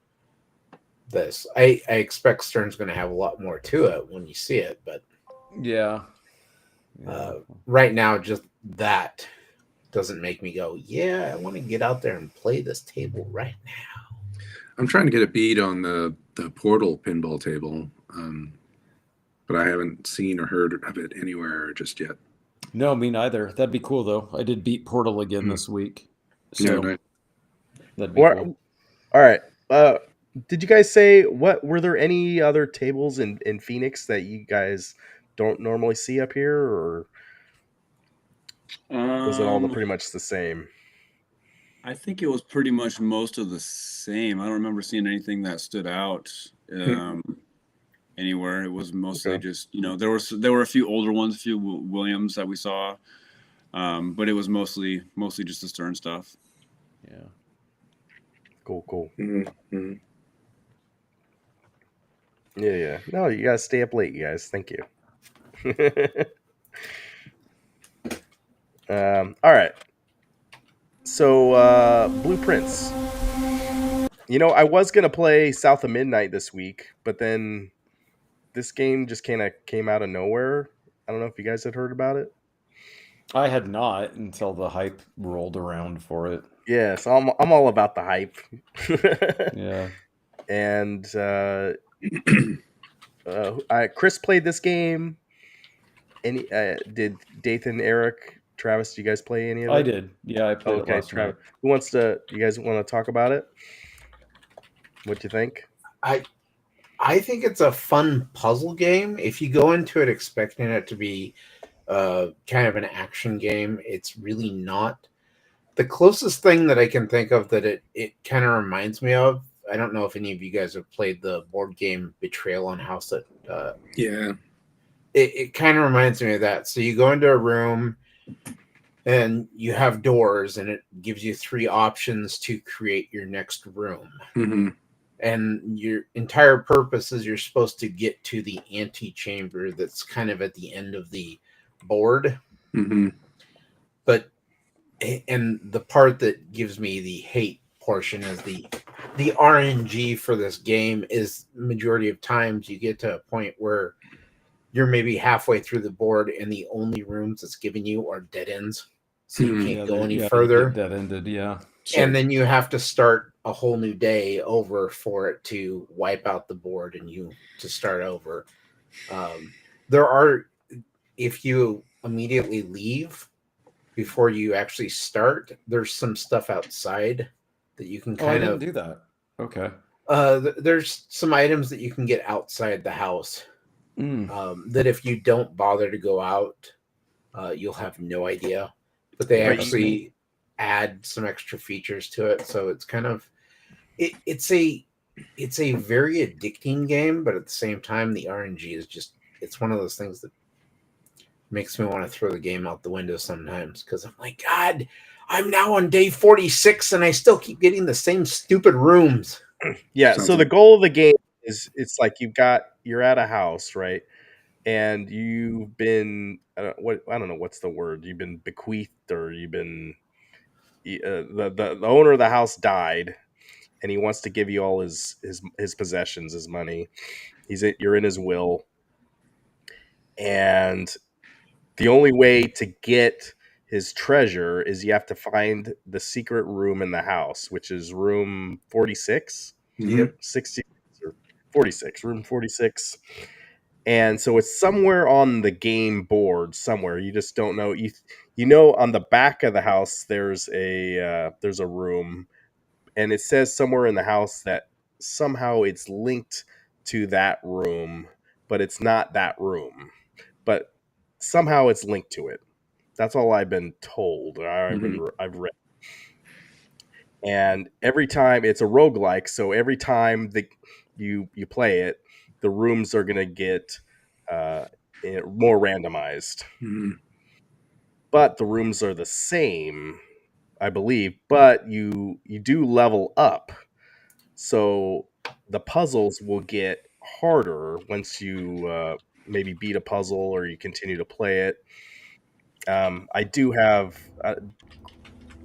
this. I expect Stern's going to have a lot more to it when you see it, but Yeah. right now, just that doesn't make me go, yeah, I want to get out there and play this table right now. I'm trying to get a bead on the Portal pinball table, but I haven't seen or heard of it anywhere just yet. No, me neither. That'd be cool though. I did beat Portal again this week. So nice. that'd be cool. All right. Did you guys say were there any other tables in Phoenix that you guys don't normally see up here, or was it all pretty much the same? I think it was pretty much most of the same. I don't remember seeing anything that stood out anywhere. It was mostly just there were a few older ones, a few Williams that we saw, but it was mostly just the Stern stuff. Yeah. Cool. Mm-hmm. Yeah. No, you guys stay up late, you guys. Thank you. All right. So, Blueprints. I was gonna play South of Midnight this week, but then this game just kind of came out of nowhere. I don't know if you guys had heard about it. I had not until the hype rolled around for it. Yeah, so I'm all about the hype. Yeah. And Chris played this game. Did Dathan, Eric, Travis? Do you guys play any of it? I did. Yeah, I played it last Travis. night. Who wants to? You guys want to talk about it? What do you think? I think it's a fun puzzle game. If you go into it expecting it to be kind of an action game, it's really not. The closest thing that I can think of that it kind of reminds me of, I don't know if any of you guys have played the board game Betrayal on House. Yeah. It kind of reminds me of that. So you go into a room and you have doors, and it gives you 3 options to create your next room. Mm-hmm. And your entire purpose is you're supposed to get to the antechamber that's kind of at the end of the board. Mm-hmm. And the part that gives me the hate portion is the RNG for this game is majority of times you get to a point where you're maybe halfway through the board and the only rooms it's giving you are dead ends. So you can't go any further. Dead ended, yeah. And then you have to start a whole new day over for it to wipe out the board and you to start over. If you immediately leave before you actually start, there's some stuff outside that you can I didn't do that. Okay. There's some items that you can get outside the house that if you don't bother to go out, you'll have no idea. But they actually add some extra features to it, so it's kind of it's a very addicting game, but at the same time the RNG is just, it's one of those things that makes me want to throw the game out the window sometimes, because I'm like, God, I'm now on day 46 and I still keep getting the same stupid rooms. Yeah, so the goal of the game is, it's like you're at a house, right? And you've been I don't know what's the word. You've been bequeathed, or you've been the owner of the house died, and he wants to give you all his possessions, his money. You're in his will, and the only way to get his treasure is you have to find the secret room in the house, which is room 46. Yep. 60 or 46, room 46. And so it's somewhere on the game board somewhere. You just don't know. You know, on the back of the house there's a room, and it says somewhere in the house that somehow it's linked to that room, but it's not that room. But somehow it's linked to it. That's all I've been told. I've read. And every time it's a roguelike, so every time you play it, the rooms are going to get more randomized. Mm-hmm. But the rooms are the same, I believe, but you do level up. So the puzzles will get harder once you maybe beat a puzzle or you continue to play it. I do have I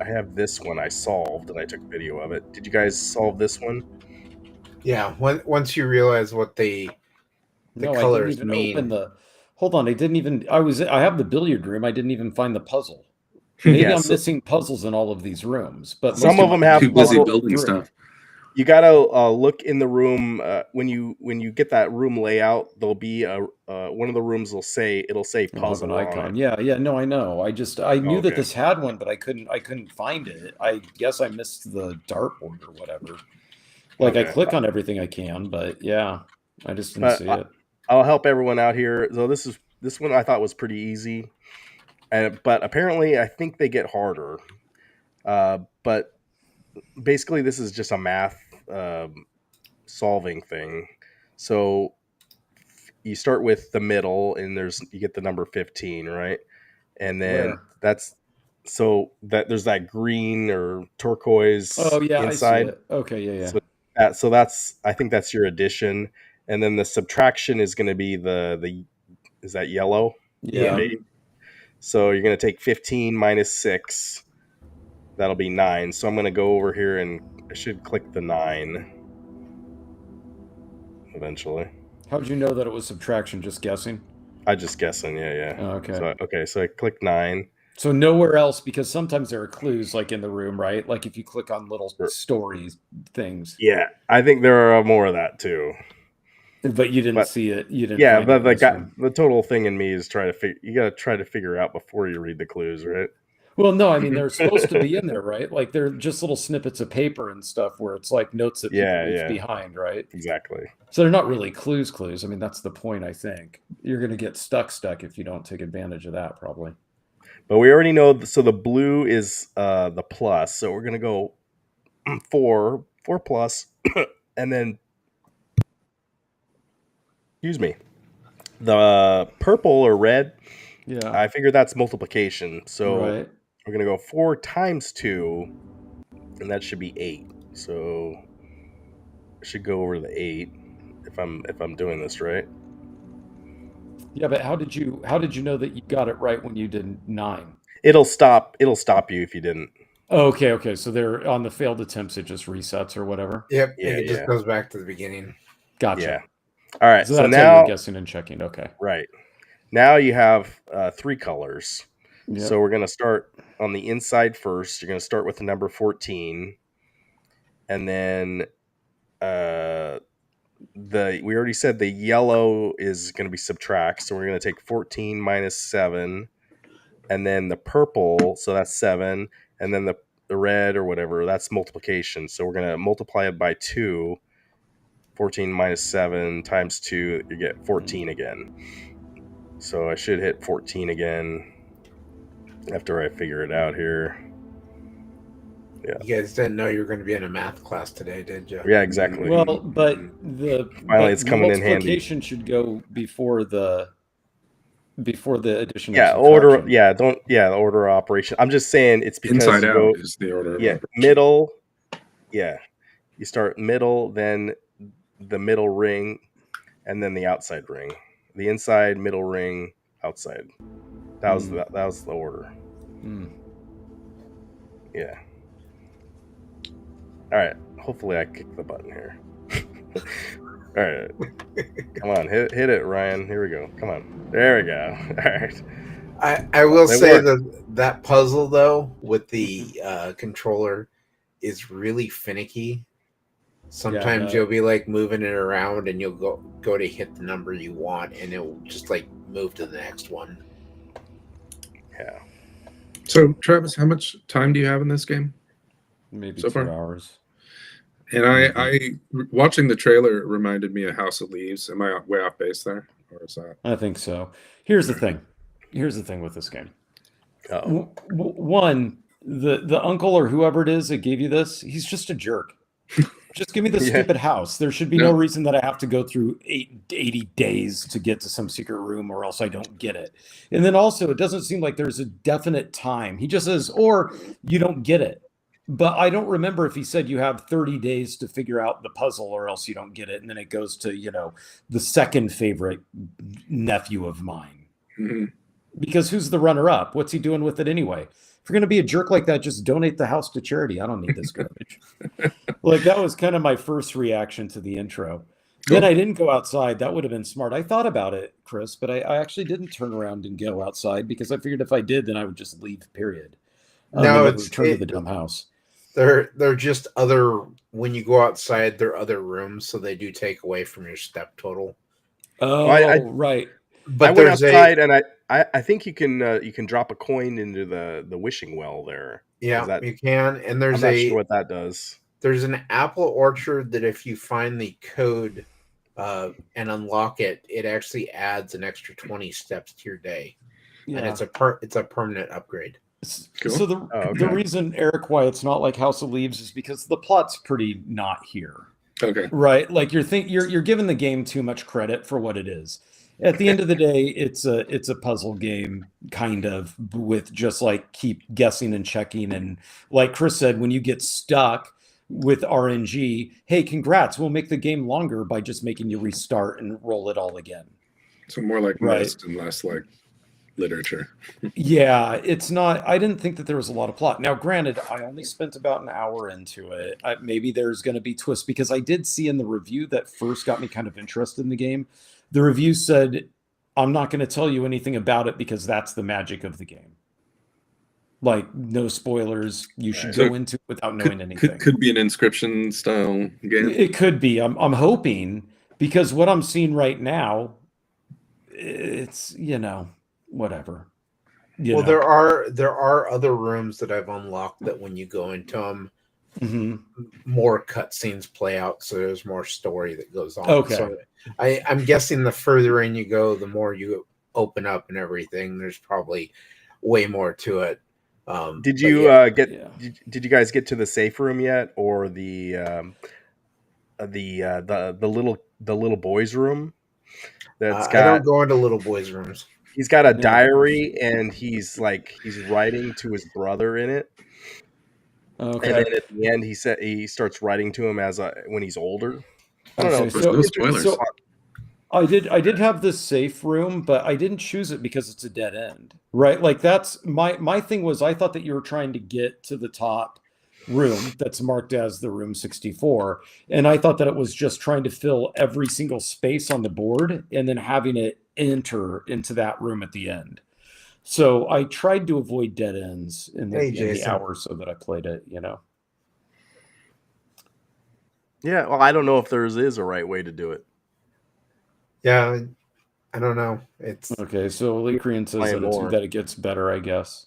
have this one I solved and I took a video of it. Did you guys solve this one? Yeah, once you realize what the No, I didn't colors even mean. open the. Hold on, I didn't even. I have the billiard room. I didn't even find the puzzle. Maybe Yeah, I'm so missing puzzles in all of these rooms, but some most of them have Too busy puzzle. building stuff. You gotta look in the room when you get that room layout. There'll be a one of the rooms will say It'll have an puzzle on icon. it. Yeah, no, I know. I knew that Okay. this had one, but I couldn't find it. I guess I missed the dartboard or whatever. Like I Okay. click on everything I can, but yeah, I just didn't see it. I'll help everyone out here. So this one I thought was pretty easy, but apparently I think they get harder. But basically, this is just a math solving thing. So you start with the middle, and you get the number 15, right? And then Where? so that there's that green or turquoise Oh yeah, I see inside. it. Okay, yeah. So that's I think that's your addition, and then the subtraction is going to be the is that yellow? Yeah. Maybe. So you're going to take 15 minus 6. That'll be 9. So I'm going to go over here and I should click the 9 eventually. How'd you know that it was subtraction? Just guessing? I just guessing. Yeah. Oh, okay. So I click 9. So nowhere else, because sometimes there are clues like in the room, right? Like if you click on little stories things. Yeah, I think there are more of that too. But you didn't see it. You didn't. Yeah, find but it in this room. the total thing in me is you got to try to figure out before you read the clues, right? Well, no, I mean they're supposed to be in there, right? Like they're just little snippets of paper and stuff where it's like notes that people leave behind, right? Exactly. So they're not really clues. I mean, that's the point. I think you're going to get stuck if you don't take advantage of that, probably. But we already know. So the blue is the plus. So we're gonna go 4 plus, and then excuse me, the purple or red. Yeah. I figured that's multiplication. So right. we're gonna go 4 times 2, and that should be 8. So I should go over the 8 if I'm doing this right. Yeah, but how did you know that you got it right when you did 9? It'll stop you if you didn't. Oh, okay. So they're on the failed attempts. It just resets or whatever. Yep. Yeah, It just goes back to the beginning. Gotcha. Yeah. All right. So So that's now how you're guessing and checking. Okay. right now you have 3 colors. Yep. So we're gonna start on the inside first. You're gonna start with the number 14, and then we already said the yellow is going to be subtract, so we're going to take 14 minus 7, and then the purple, so that's 7, and then the red or whatever, that's multiplication. So we're going to multiply it by 2. 14 minus 7 times 2, you get 14 again. So I should hit 14 again after I figure it out here. Yeah. You guys didn't know you were going to be in a math class today, did you? Yeah, exactly. Well, but it's coming in handy. Multiplication should go before the addition. Yeah, of order. subtraction. Yeah, the order of operation. I'm just saying it's because Inside you out go, is the order. Of yeah, operation. middle. Yeah, you start middle, then the middle ring, and then the outside ring. The inside, middle ring, outside. That was the order. Yeah. All right. Hopefully, I kick the button here. All right. Come on, hit it, Ryan. Here we go. Come on. There we go. All right. I will say that puzzle though with the controller is really finicky. Sometimes you'll be like moving it around and you'll go to hit the number you want and it will just like move to the next one. Yeah. So Travis, how much time do you have in this game? Maybe so 2 far? hours. And I watching the trailer reminded me of House of Leaves. Am I way off base there, or is that? I think so. Here's the thing with this game. Uh-oh. One, the uncle or whoever it is that gave you this, he's just a jerk. Just give me the stupid house. There should be no reason that I have to go through 80 days to get to some secret room or else I don't get it. And then also, it doesn't seem like there's a definite time. He just says, or you don't get it. But I don't remember if he said you have 30 days to figure out the puzzle or else you don't get it. And then it goes to, the second favorite nephew of mine. Mhm. Because who's the runner up? What's he doing with it anyway? If you're going to be a jerk like that, just donate the house to charity. I don't need this garbage. Like, that was kind of my first reaction to the intro. Then I didn't go outside. That would have been smart. I thought about it, Chris, but I actually didn't turn around and go outside because I figured if I did, then I would just leave, period. No, And never it's- return to the dumb house. They're just other. When you go outside, they're other rooms, so they do take away from your step total. Oh, right. But I went there's outside and I think you can drop a coin into the wishing well there. yeah, you can, and I'm there's not sure what that does. there's an apple orchard that if you find the code and unlock it, it actually adds an extra 20 steps to your day, and Yeah. it's a permanent upgrade. Cool. So the okay. reason, Eric, why it's not like House of Leaves is because the plot's pretty not here, Okay. right? Like you're giving the game too much credit for what it is. At the end of the day, it's a puzzle game, kind of, with just like keep guessing and checking. And like Chris said, when you get stuck with RNG, hey, congrats, we'll make the game longer by just making you restart and roll it all again. So more like Right. Myst and less like literature. Yeah, it's not. I didn't think that there was a lot of plot. Now, granted, I only spent about an hour into it. Maybe there's going to be twists because I did see in the review that first got me kind of interested in the game. The review said, I'm not going to tell you anything about it because that's the magic of the game. Like, no spoilers. You should So go into it without knowing anything. Could be an Inscription style game. It could be. I'm hoping, because what I'm seeing right now, it's, whatever. Well, there are other rooms that I've unlocked that when you go into them, more cutscenes play out, so there's more story that goes on. Okay. So I'm guessing the further in you go, the more you open up and everything. There's probably way more to it. Did you did you guys get to the safe room yet, or the little boys room? That's I don't go into little boys' rooms. He's got a diary and he's writing to his brother in it. Okay. And then at the end, he starts writing to him when he's older. I don't know. Okay, There's no spoilers. so I did have this safe room, but I didn't choose it because it's a dead end, right? Like, that's my thing was, I thought that you were trying to get to the top room that's marked as the room 64, and I thought that it was just trying to fill every single space on the board and then having it enter into that room at the end. So I tried to avoid dead ends in the hour so that I played it, Yeah, well, I don't know if there is a right way to do it. Yeah, I don't know. It's okay. So Lycrian says more. that it gets better, I guess.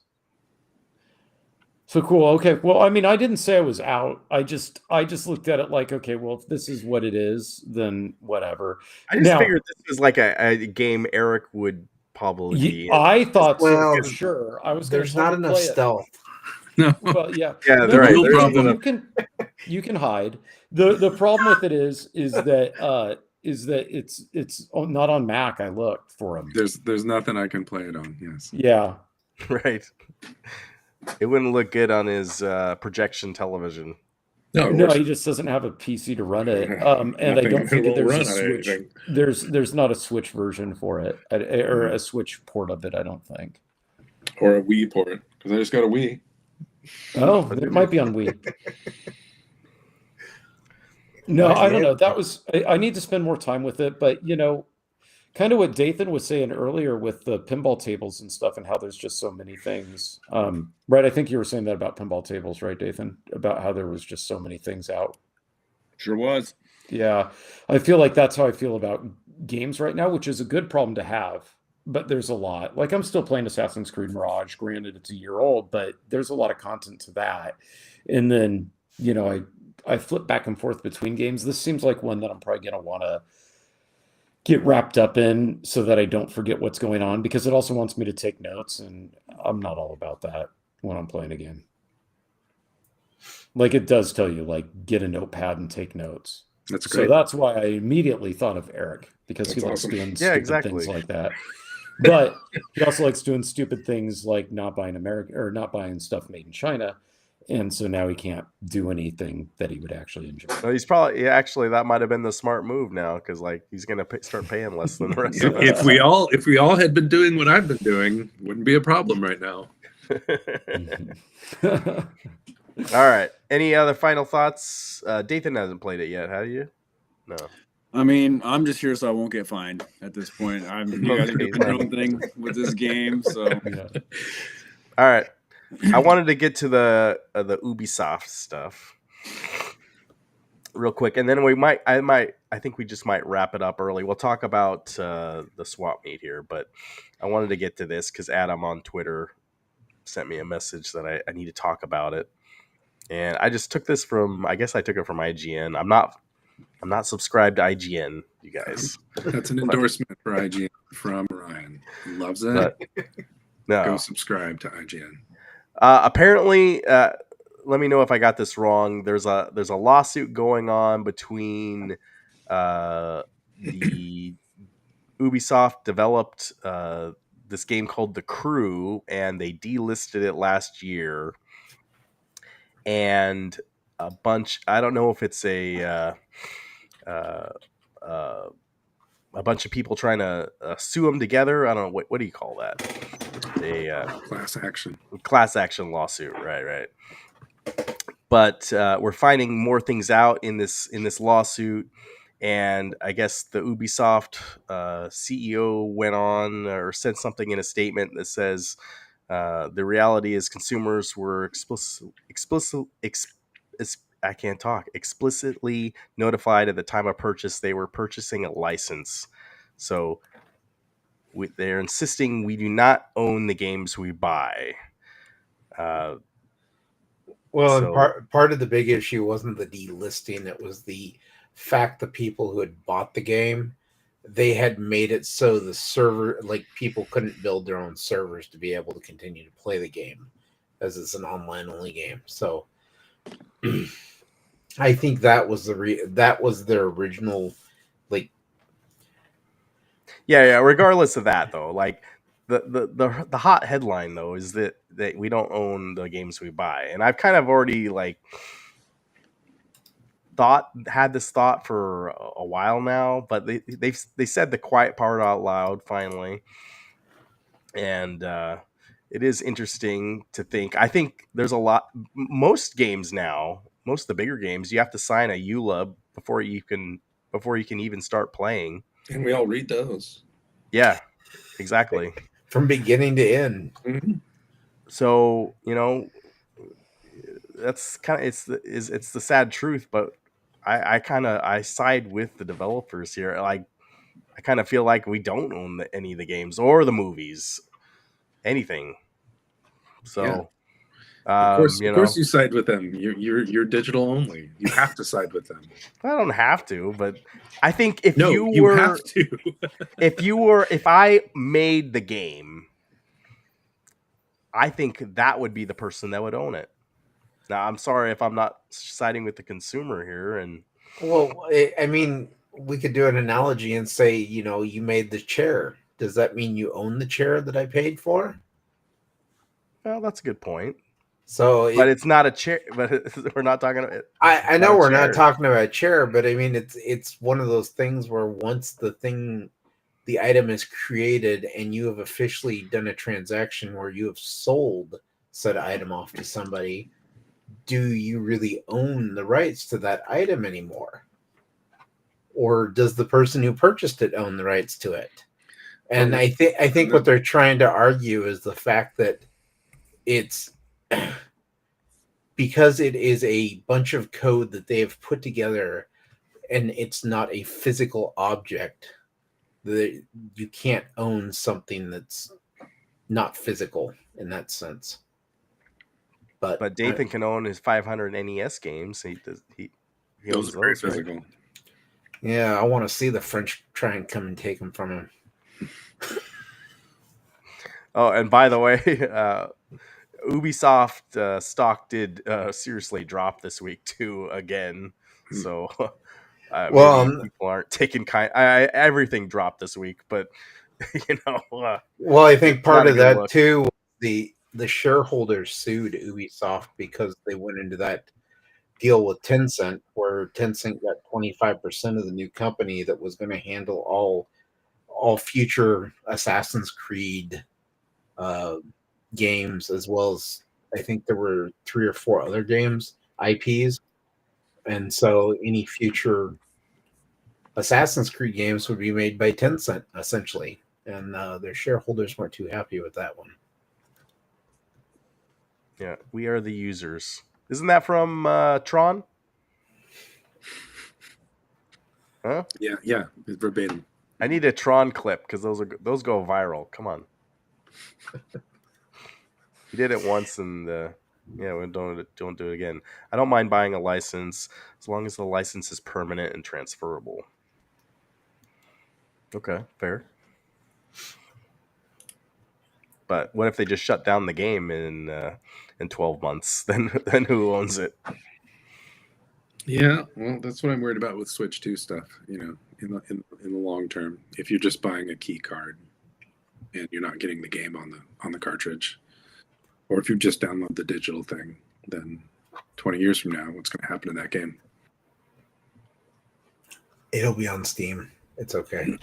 So cool. Okay. Well, I mean, I didn't say I was out. I just looked at it like, okay, well, if this is what it is, then whatever. I just figured this was like a game Eric would probably be in. I thought so Well, for sure. I was. there's not enough stealth. No. Well, yeah. Yeah, No, they're right. real There's problem. You can hide. The problem with it is that it's not on Mac. I looked for him. There's nothing I can play it on. Yes. Yeah. right. It wouldn't look good on his projection television. No, he just doesn't have a PC to run it. And I don't think that there's a Switch. There's not a Switch version for it, or a Switch port of it. I don't think. Or a Wii port, because I just got a Wii. Oh, it might be on Wii. No, I don't know. That was I need to spend more time with it, but kind of what Dathan was saying earlier with the pinball tables and stuff, and how there's just so many things. Right? I think you were saying that about pinball tables, right, Dathan? About how there was just so many things out. Sure was. Yeah, I feel like that's how I feel about games right now, which is a good problem to have. But there's a lot. Like, I'm still playing Assassin's Creed Mirage. Granted, it's a year old, but there's a lot of content to that. And then, I flip back and forth between games. This seems like one that I'm probably going to want to get wrapped up in so that I don't forget what's going on, because it also wants me to take notes, and I'm not all about that when I'm playing a game. Like, it does tell you, like, get a notepad and take notes. That's great. So that's why I immediately thought of Eric, because That's he likes awesome. doing stupid exactly. things like that. But he also likes doing stupid things like not buying stuff made in China. and so now he can't do anything that he would actually enjoy. Well, he's probably actually that might have been the smart move now because like he's gonna start paying less than the rest of us. If we all had been doing what I've been doing, wouldn't be a problem right now. All right. Any other final thoughts? Dathan hasn't played it yet, have you? No. I mean, I'm just here so I won't get fined at this point. You guys are doing your own thing with this game, so Yeah. All right. I wanted to get to the Ubisoft stuff real quick, and then I think we just might wrap it up early. We'll talk about the swap meet here, but I wanted to get to this because Adam on Twitter sent me a message that I need to talk about it, and I just took this from I guess I took it from IGN. I'm not subscribed to IGN, you guys. That's an endorsement for IGN from Ryan. He loves it. But, no. Go subscribe to IGN. Apparently, let me know if I got this wrong. There's a lawsuit going on between the Ubisoft developed this game called The Crew, and they delisted it last year. And a bunch, I don't know if it's a bunch of people trying to sue them together. I don't know what do you call that? A class action lawsuit, right. But we're finding more things out in this lawsuit, and I guess the Ubisoft CEO went on or said something in a statement that says the reality is consumers were explicitly notified at the time of purchase they were purchasing a license. So they're insisting we do not own the games we buy. Part of the big issue wasn't the delisting; it was the fact that people who had bought the game, they had made it so the server, like people couldn't build their own servers to be able to continue to play the game, as it's an online only game. So, I think that was that was their original, like. Yeah. Regardless of that, though, like the hot headline though is that we don't own the games we buy, and I've kind of already like had this thought for a while now, but they said the quiet part out loud finally, and it is interesting to think. I think there's a lot. Most games now, most of the bigger games, you have to sign a ULUB before you can even start playing. And we all read those. Yeah, exactly. From beginning to end. Mm-hmm. So that's kind of it's the sad truth, but I side with the developers here. Like I kind of feel like we don't own any of the games or the movies, anything. So, of course, you side with them. You're digital only. You have to side with them. I don't have to, but I think if you have to. if I made the game, I think that would be the person that would own it. Now, I'm sorry if I'm not siding with the consumer here, and well, I mean, we could do an analogy and say, you made the chair. Does that mean you own the chair that I paid for? Well, that's a good point. So, but it's not a chair. But we're not talking about. I know we're not talking about a chair, but I mean, it's one of those things where once the item is created and you have officially done a transaction where you have sold said item off to somebody, do you really own the rights to that item anymore? Or does the person who purchased it own the rights to it? And I think what they're trying to argue is the fact that it's because it is a bunch of code that they have put together and it's not a physical object, that you can't own something that's not physical in that sense. But Dathan can own his 500 NES games. He owns those physical. Right? Yeah, I want to see the French try and come and take them from him. Oh, and by the way, Ubisoft stock did seriously drop this week too again. So maybe people aren't taking everything dropped this week, but well, I think part of that too, the shareholders sued Ubisoft because they went into that deal with Tencent, where Tencent got 25% of the new company that was going to handle all future Assassin's Creed uh, games, as well as I think there were 3 or 4 other games IPs, and so any future Assassin's Creed games would be made by Tencent essentially, and their shareholders weren't too happy with that one. Yeah, we are the users. Isn't that from Tron? Huh? Yeah, verbatim. I need a Tron clip because those go viral. Come on. He did it once, and yeah, we don't do it again. I don't mind buying a license as long as the license is permanent and transferable. Okay, fair. But what if they just shut down the game in 12 months? Then who owns it? Yeah, well, that's what I'm worried about with Switch 2 stuff. In the long term, if you're just buying a key card and you're not getting the game on the cartridge, or if you just download the digital thing, then 20 years from now, what's going to happen to that game? It'll be on Steam. It's okay.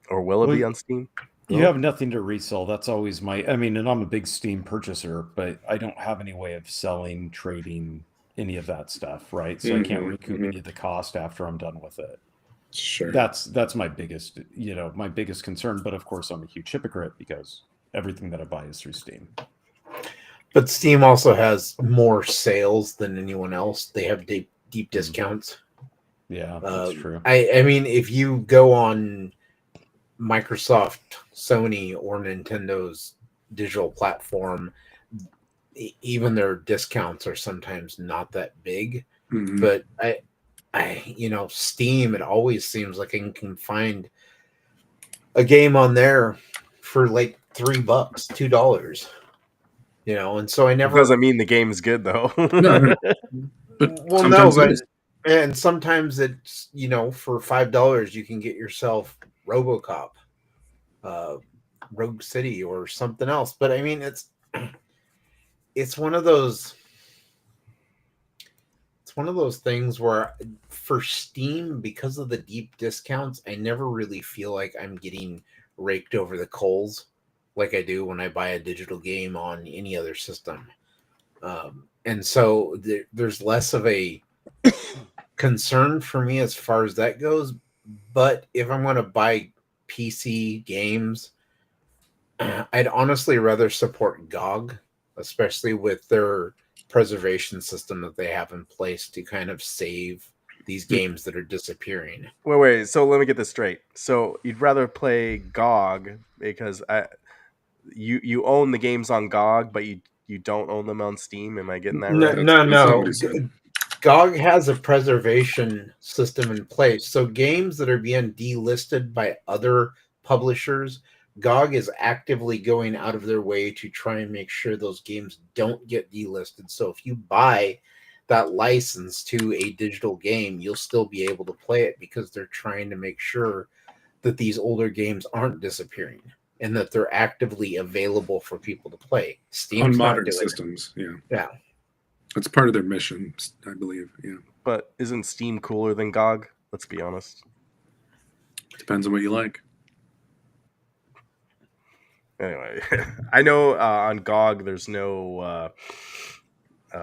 Or will it be on Steam? You have nothing to resell. That's always and I'm a big Steam purchaser, but I don't have any way of selling, trading, any of that stuff, right? So I can't recoup any of the cost after I'm done with it. Sure. That's my biggest, my biggest concern. But of course, I'm a huge hypocrite because everything that I buy is through Steam. But Steam also has more sales than anyone else. They have deep discounts. Yeah, that's true. I mean, if you go on Microsoft, Sony, or Nintendo's digital platform, even their discounts are sometimes not that big. But Steam, it always seems like I can find a game on there for like $3, $2. And so I never. It doesn't mean the game's good though. No. But Well, sometimes no, it but is. and sometimes it's for $5 you can get yourself RoboCop, Rogue City, or something else. But I mean, it's one of those. It's one of those things where for Steam, because of the deep discounts, I never really feel like I'm getting raked over the coals like I do when I buy a digital game on any other system. And so there's less of a concern for me as far as that goes. But if I'm going to buy PC games, I'd honestly rather support GOG, especially with their preservation system that they have in place to kind of save these games that are disappearing. Wait. So let me get this straight. So you'd rather play GOG because you own the games on GOG, but you don't own them on Steam. Am I getting that right? No. That's not what he said. GOG has a preservation system in place. So games that are being delisted by other publishers, GOG is actively going out of their way to try and make sure those games don't get delisted. So if you buy that license to a digital game, you'll still be able to play it because they're trying to make sure that these older games aren't disappearing and that they're actively available for people to play. Steam's On not modern doing it. systems, yeah. Yeah. It's part of their mission, I believe. Yeah. But isn't Steam cooler than GOG? Let's be honest. Depends on what you like. Anyway, I know on GOG there's no.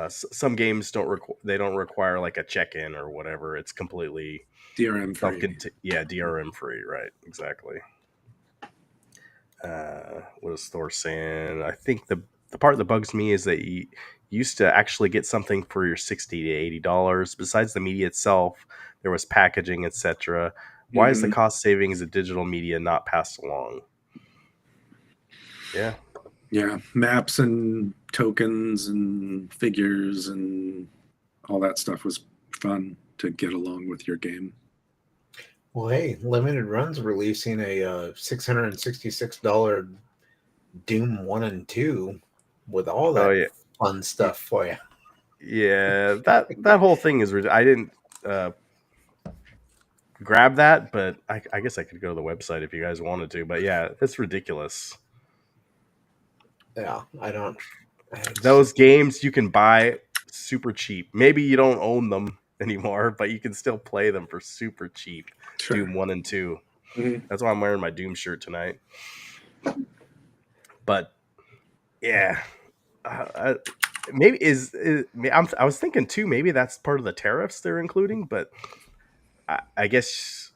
Some games don't require like a check-in or whatever. It's completely DRM free. DRM free, right? Exactly. What is Thor saying? I think the part that bugs me is that you used to actually get something for your $60 to $80. Besides the media itself, there was packaging, etc. Why is the cost savings of digital media not passed along? Yeah. Yeah, maps and tokens and figures and all that stuff was fun to get along with your game. Well, hey, Limited Run's releasing a $666 Doom 1 and 2 with all that fun stuff for you. Yeah, that whole thing is. I didn't grab that, but I guess I could go to the website if you guys wanted to. But yeah, it's ridiculous. Yeah, I don't. Those games you can buy super cheap. Maybe you don't own them anymore, but you can still play them for super cheap. Sure. Doom 1 and 2. Mhm. That's why I'm wearing my Doom shirt tonight. But yeah, maybe I was thinking too. Maybe that's part of the tariffs they're including. But I guess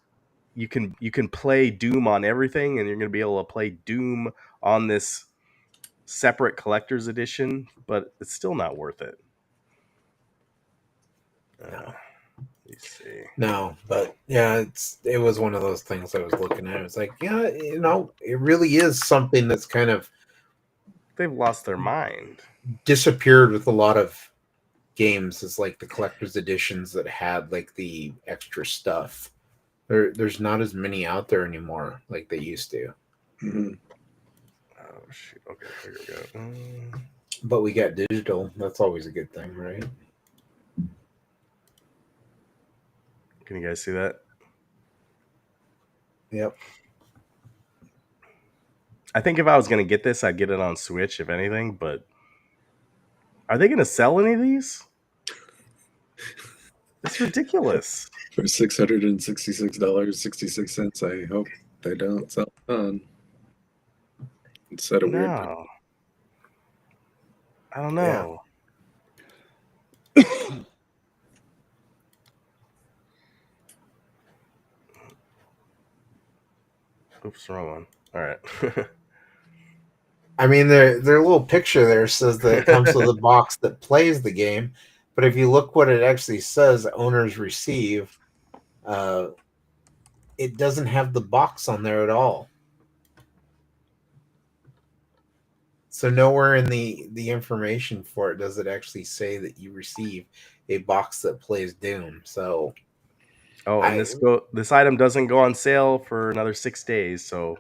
you can play Doom on everything, and you're going to be able to play Doom on this separate collector's edition. But it's still not worth it. No. Let me see. No, but yeah, it was one of those things I was looking at. It's like, yeah, it really is something that's kind of They've lost their mind. disappeared with a lot of games. Is like the collector's editions that had like the extra stuff. There's not as many out there anymore like they used to. Mhm. Oh shoot! Okay, here we go. But we got digital. That's always a good thing, right? Can you guys see that? Yep. I think if I was going to get this, I'd get it on Switch, if anything. But are they going to sell any of these? It's ridiculous. For $666.66, I hope they don't sell on. Instead of weird. No, I don't know. Oops, wrong one. All right. I mean, their little picture there says that it comes with a box that plays the game, but if you look what it actually says, owners receive, it doesn't have the box on there at all. So nowhere in the information for it does it actually say that you receive a box that plays Doom. So and this item doesn't go on sale for another 6 days, so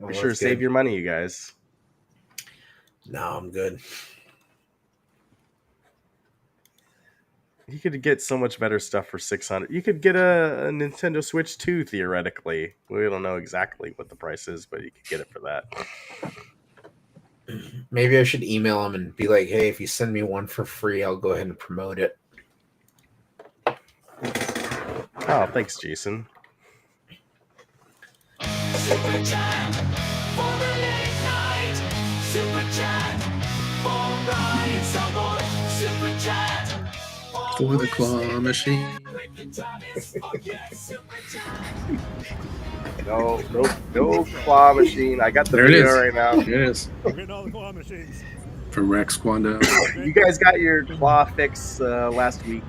be sure to save your money, you guys. No, I'm good. You could get so much better stuff for $600. You could get a Nintendo Switch 2, theoretically. We don't know exactly what the price is, but you could get it for that. Maybe I should email them and be like, hey, if you send me one for free, I'll go ahead and promote it. Oh, thanks, Jason. Super chat for the late night. Super chat for Ryan Summer. Super chat For the claw machine. No claw machine. I got the There it video is. right now. There it is. We're getting all the claw machines. From Rex Quando. You guys got your claw fix last week.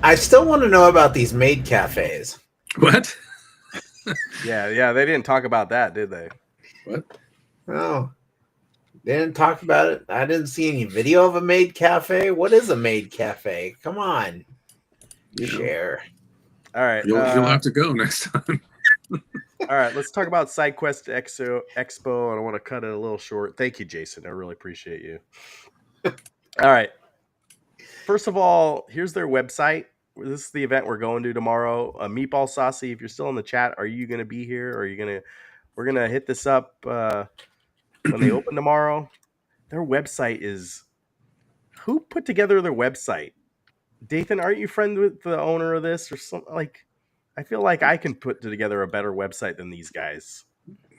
I still want to know about these maid cafes. What? Yeah, they didn't talk about that, did they? What? Oh, they didn't talk about it. I didn't see any video of a maid cafe. What is a maid cafe? Come on, share. All right, You'll have to go next time. All right, let's talk about SideQuest Expo. I don't want to cut it a little short. Thank you, Jason. I really appreciate you. All right. First of all, here's their website. This is the event we're going to tomorrow. Meatball Saucy, if you're still in the chat, are you going to be here? Or are you going to? We're going to hit this up when they open tomorrow. Their website is. Who put together their website? Dathan, aren't you friends with the owner of this or something? Like, I feel like I can put together a better website than these guys.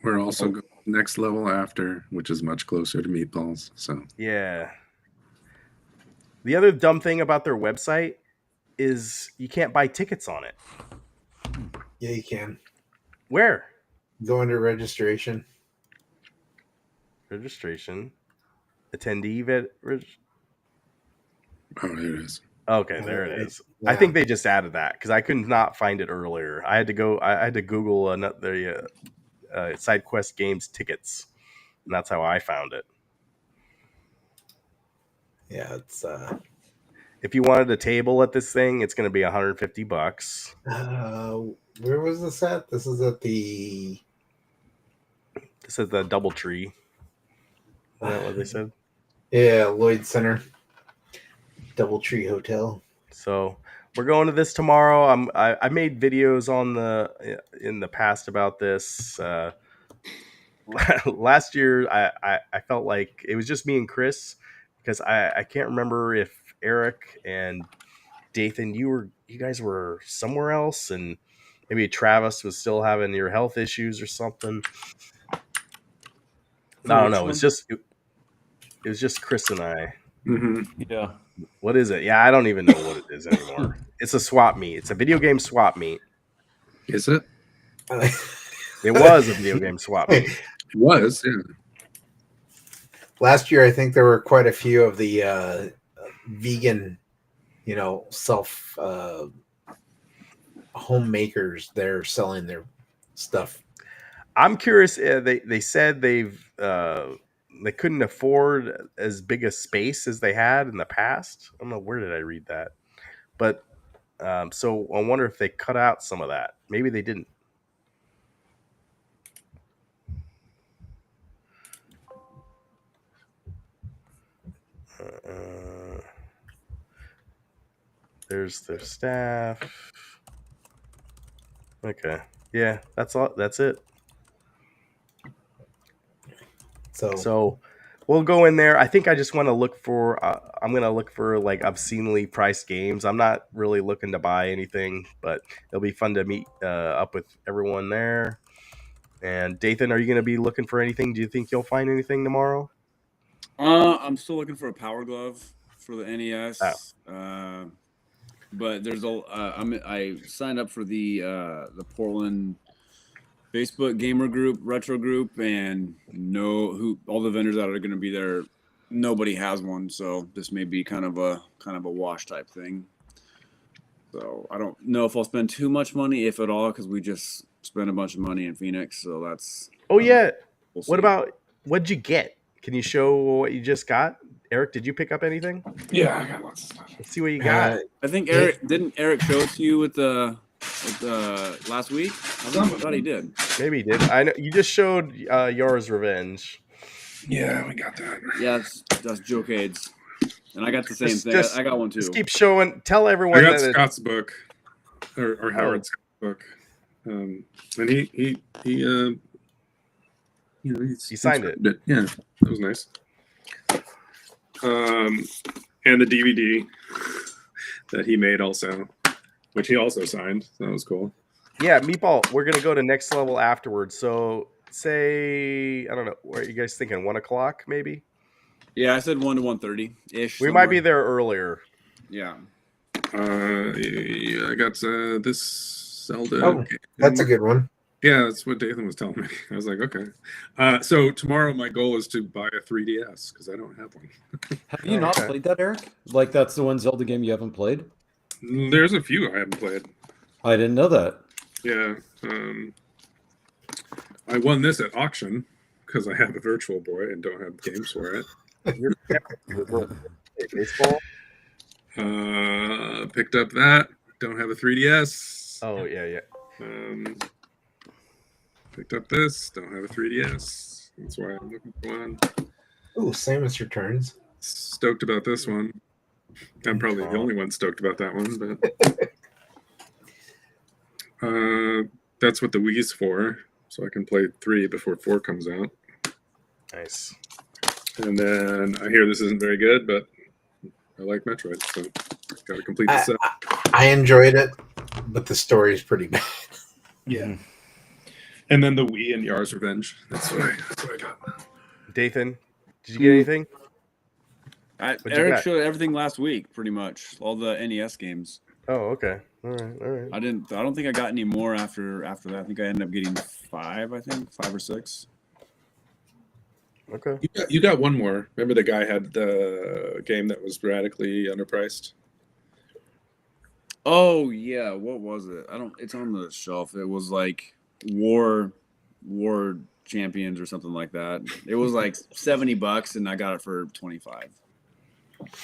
We're also going next level after, which is much closer to Meatballs. So yeah. The other dumb thing about their website is you can't buy tickets on it. Yeah, you can. Where? Go under registration. Registration. Attendee oh, there it is. Okay, there it is. Yeah. I think they just added that because I could not find it earlier. I had to Google another SideQuest Games tickets, and that's how I found it. Yeah, it's If you wanted a table at this thing, it's going to be $150. where was this at? This is at the This is the DoubleTree. Is that what they said? Lloyd Center, DoubleTree Hotel. So we're going to this tomorrow. I made videos in the past about this. Last year, I felt like it was just me and Chris because I can't remember if Eric and Dathan you guys were somewhere else, and maybe Travis was still having your health issues or something. For I don't which know. one? It was just Chris and I. Yeah. What is it? Yeah, I don't even know what it is anymore. It's a swap meet. It's a video game swap meet. Is it? It was a video game swap meet. It was, yeah. Last year, I think there were quite a few of the vegan, self homemakers there selling their stuff. I'm curious. They said they couldn't afford as big a space as they had in the past. I don't know, where did I read that, but so I wonder if they cut out some of that. Maybe they didn't. There's their staff. Okay, yeah, that's all. That's it. So we'll go in there. I think I just want to look for. I'm gonna look for like obscenely priced games. I'm not really looking to buy anything, but it'll be fun to meet up with everyone there. And Dathan, are you gonna be looking for anything? Do you think you'll find anything tomorrow? I'm still looking for a Power Glove for the NES. Oh. But there's I signed up for the Portland Facebook gamer group, retro group, and all the vendors that are going to be there, nobody has one, so this may be kind of a wash type thing. So I don't know if I'll spend too much money, if at all, because we just spent a bunch of money in Phoenix. So that's. Oh yeah. We'll What'd you get? Can you show what you just got? Eric, did you pick up anything? Yeah, I got lots of stuff. Let's see what you got. I think didn't Eric show it to you with the last week? I thought he did. Maybe he did. I know you just showed Yours Revenge. Yeah, we got that. Yeah, that's Joe-Cade's. And I got the same thing. I got one too. Just keep showing. Tell everyone. I got Scott's book, or Howard's book, and he signed it. Yeah, that was nice. And the DVD that he made also, which he also signed. So that was cool. Yeah, Meatball, we're gonna go to next level afterwards. So say, I don't know, what are you guys thinking? 1 o'clock maybe? Yeah, I said 1 to 1:30 ish. We might be there earlier. Yeah. I got this Zelda. Oh, that's a good one. Yeah, that's what Dathan was telling me. I was like, okay. So tomorrow my goal is to buy a 3DS because I don't have one. Have you not played that, Eric? Like that's the one Zelda game you haven't played? There's a few I haven't played. I didn't know that. Yeah. I won this at auction because I have a Virtual Boy and don't have games for it. Baseball? Picked up that. Don't have a 3DS. Oh, yeah. Picked up this. Don't have a 3DS. That's why I'm looking for one. Oh, Samus Returns. Stoked about this one. I'm probably the only one stoked about that one, but that's what the Wii's for, so I can play 3 before 4 comes out. Nice. And then I hear this isn't very good, but I like Metroid, so got to complete the set. I enjoyed it, but the story is pretty bad. Yeah. And then the Wii and Yar's Revenge. That's what I got. Dathan, did you get anything? Eric showed everything last week, pretty much all the NES games. Oh, okay. All right. I don't think I got any more after that. I think I ended up getting 5. I think 5 or 6. Okay. You got one more. Remember the guy had the game that was radically underpriced? Oh yeah, what was it? It's on the shelf. It was like War Champions or something like that. It was like $70 and I got it for 25.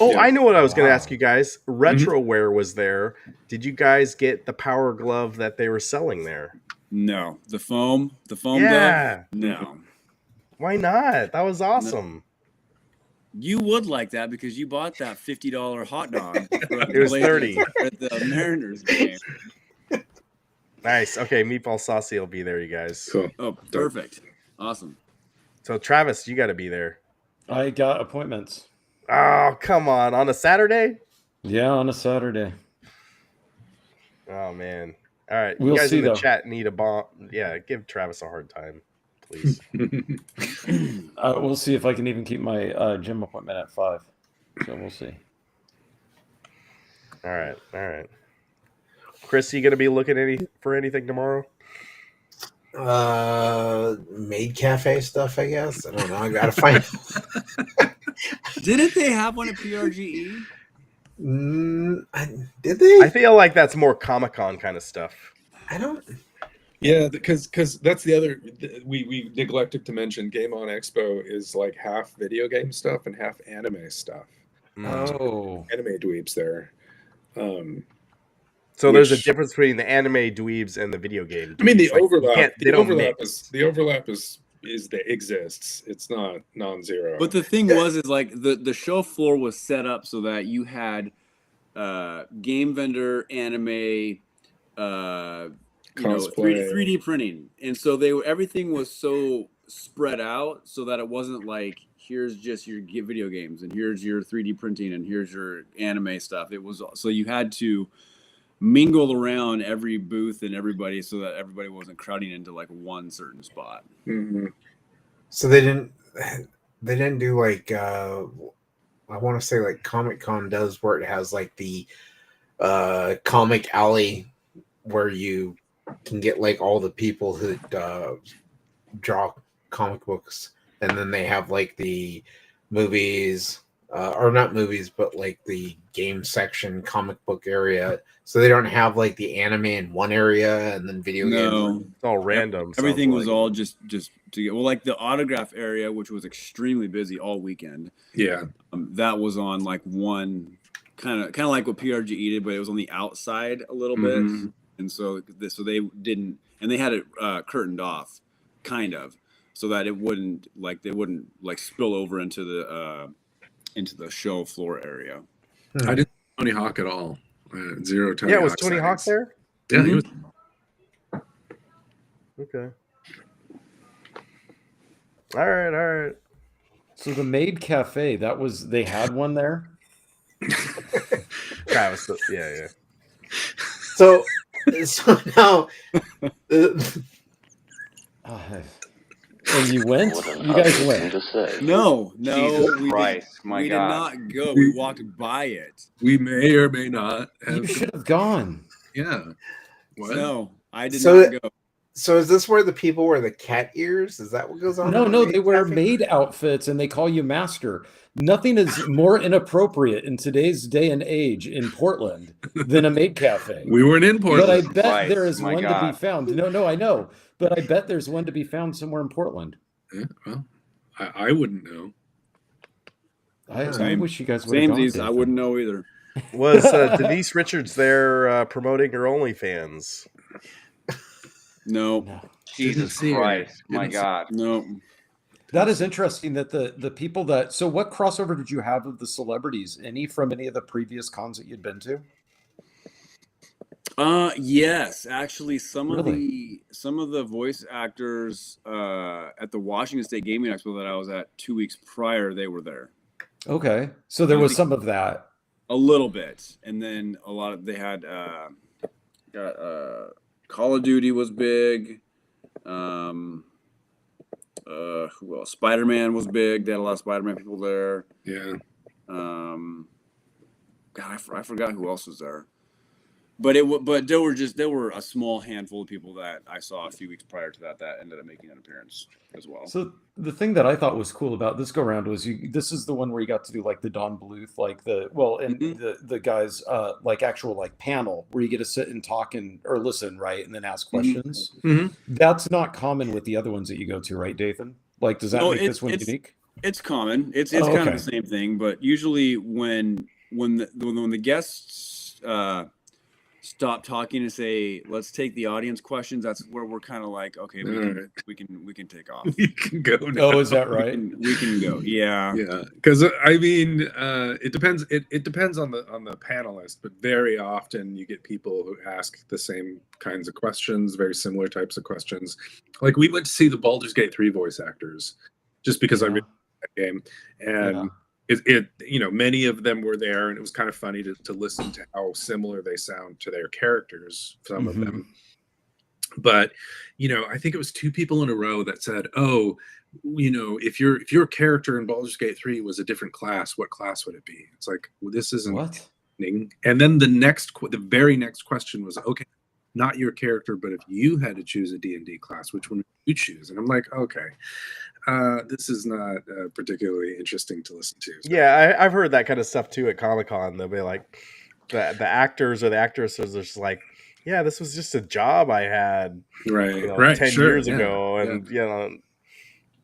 Oh, yeah. I know what I was going to ask you guys. Retroware was there. Did you guys get the Power Glove that they were selling there? No. The foam yeah. glove? No. Why not? That was awesome. You would like that because you bought that $50 hot dog. It was 30. At the Mariners game. Nice. Okay, Meatball Saucy will be there, you guys. Cool. Oh, perfect. Awesome. So Travis, you got to be there. I got appointments. Oh, come on a Saturday? Yeah, on a Saturday. Oh man. All right, We'll you guys see, in the though. chat need a bomb. Yeah, give Travis a hard time, please. We'll see if I can even keep my gym appointment at 5. So we'll see. All right. Chris, you gonna be looking for anything tomorrow? Maid cafe stuff, I guess. I don't know. I gotta find. Didn't they have one at PRGE? Did they? I feel like that's more Comic-Con kind of stuff. I don't. Yeah, because that's the other we neglected to mention. Game on Expo is like half video game stuff and half anime stuff. Oh, Anime dweebs there. So there's a Which- difference between the anime dweebs and the video game. I mean, the dweebs. Like, you overlap. can't- The they don't overlap mix. is that exists. It's not non-zero. But the thing was, is like the show floor was set up so that you had game vendor, anime, Cosplay. 3D printing, and so everything was so spread out so that it wasn't like here's just your video games and here's your 3D printing and here's your anime stuff. It was so you had to mingle around every booth and everybody so that everybody wasn't crowding into like one certain spot. Mhm. So they didn't do like I want to say like Comic-Con does, where it has like the comic alley where you can get like all the people who draw comic books, and then they have like the movies or not movies, but like the game section, comic book area. So they don't have like the anime in one area and then video games. No, It's all random. everything sounds was like. all just to get like the autograph area, which was extremely busy all weekend. Yeah. That was on like one kind of like what PRGE did, but it was on the outside a little bit, Mhm. and so they didn't, and they had it curtained off, kind of, so that it wouldn't spill over into the show floor area. I didn't see Tony Hawk at all. Zero Tony Yeah, was Hawk Tony Hawk sightings. there? Yeah, he was. Okay. All right. so the Maid Cafe, they had one there. Travis, yeah. So now And you went? You guys went? No, Jesus we Christ, my did God. not go. We walked by it. We may or may not You have. should have gone. Yeah. What? No, I did So- not go. So is this where the people wear the cat ears? Is that what goes on? No, in no, the they wear cafe? maid outfits and they call you master. Nothing is more inappropriate in today's day and age in Portland than a maid cafe. We weren't in But I Portland. bet Christ, there is my one to God. be found. No, I know. But I bet there's one to be found somewhere in Portland. Yeah, well, I wouldn't know. I Same. wish you guys would have gone. Samesies, I Nathan. wouldn't know either. Was Denise Richards there promoting her OnlyFans? No, No. Jesus see her. Christ, my Didn't see- God. no. That is interesting that the people that so what crossover did you have of the celebrities? Any from any of the previous cons that you'd been to? Yes, actually, some of Really? the voice actors at the Washington State Gaming Expo that I was at 2 weeks prior, they were there Okay. So there was some of that. a little bit, and then a lot of they had Call of Duty was big. Who else? Spider-Man was big. They had a lot of Spider-Man people there. Yeah. God, I forgot who else was there. But there were a small handful of people that I saw a few weeks prior to that ended up making an appearance as well. So the thing that I thought was cool about this go round was this is the one where you got to do like the Don Bluth, like the guys like actual like panel where you get to sit and talk or listen, right, and then ask questions. Mhm. That's not common with the other ones that you go to, right, Dathan? Like, does that No, make this one unique? It's common. It's Oh, kind okay. of the same thing, but usually when the guests stop talking and say, let's take the audience questions, that's where we're kind of like, okay, we can, Alright. we can take off. You can go now. Oh, is that right? We can go. Yeah. Yeah, because I mean, it depends. It depends on the panelist, but very often you get people who ask the same kinds of questions, very similar types of questions. Like we went to see the Baldur's Gate 3 voice actors, just because I Yeah. really like that game, and it you know, many of them were there, and it was kind of funny to listen to how similar they sound to their characters. Some of them, but you know, I think it was 2 people in a row that said, "Oh, you know, if your character in Baldur's Gate 3 was a different class, what class would it be?" It's like, well, this isn't What? happening. And then the very next question was, okay, not your character, but if you had to choose a D&D class, which one would you choose? And I'm like, okay, this is not particularly interesting to listen to. So, Yeah, I've heard that kind of stuff too at Comic-Con. They'll be like, the actors or the actresses are just like, yeah, this was just a job I had, right, you know, right, 10 sure, years yeah, ago, yeah. and you know,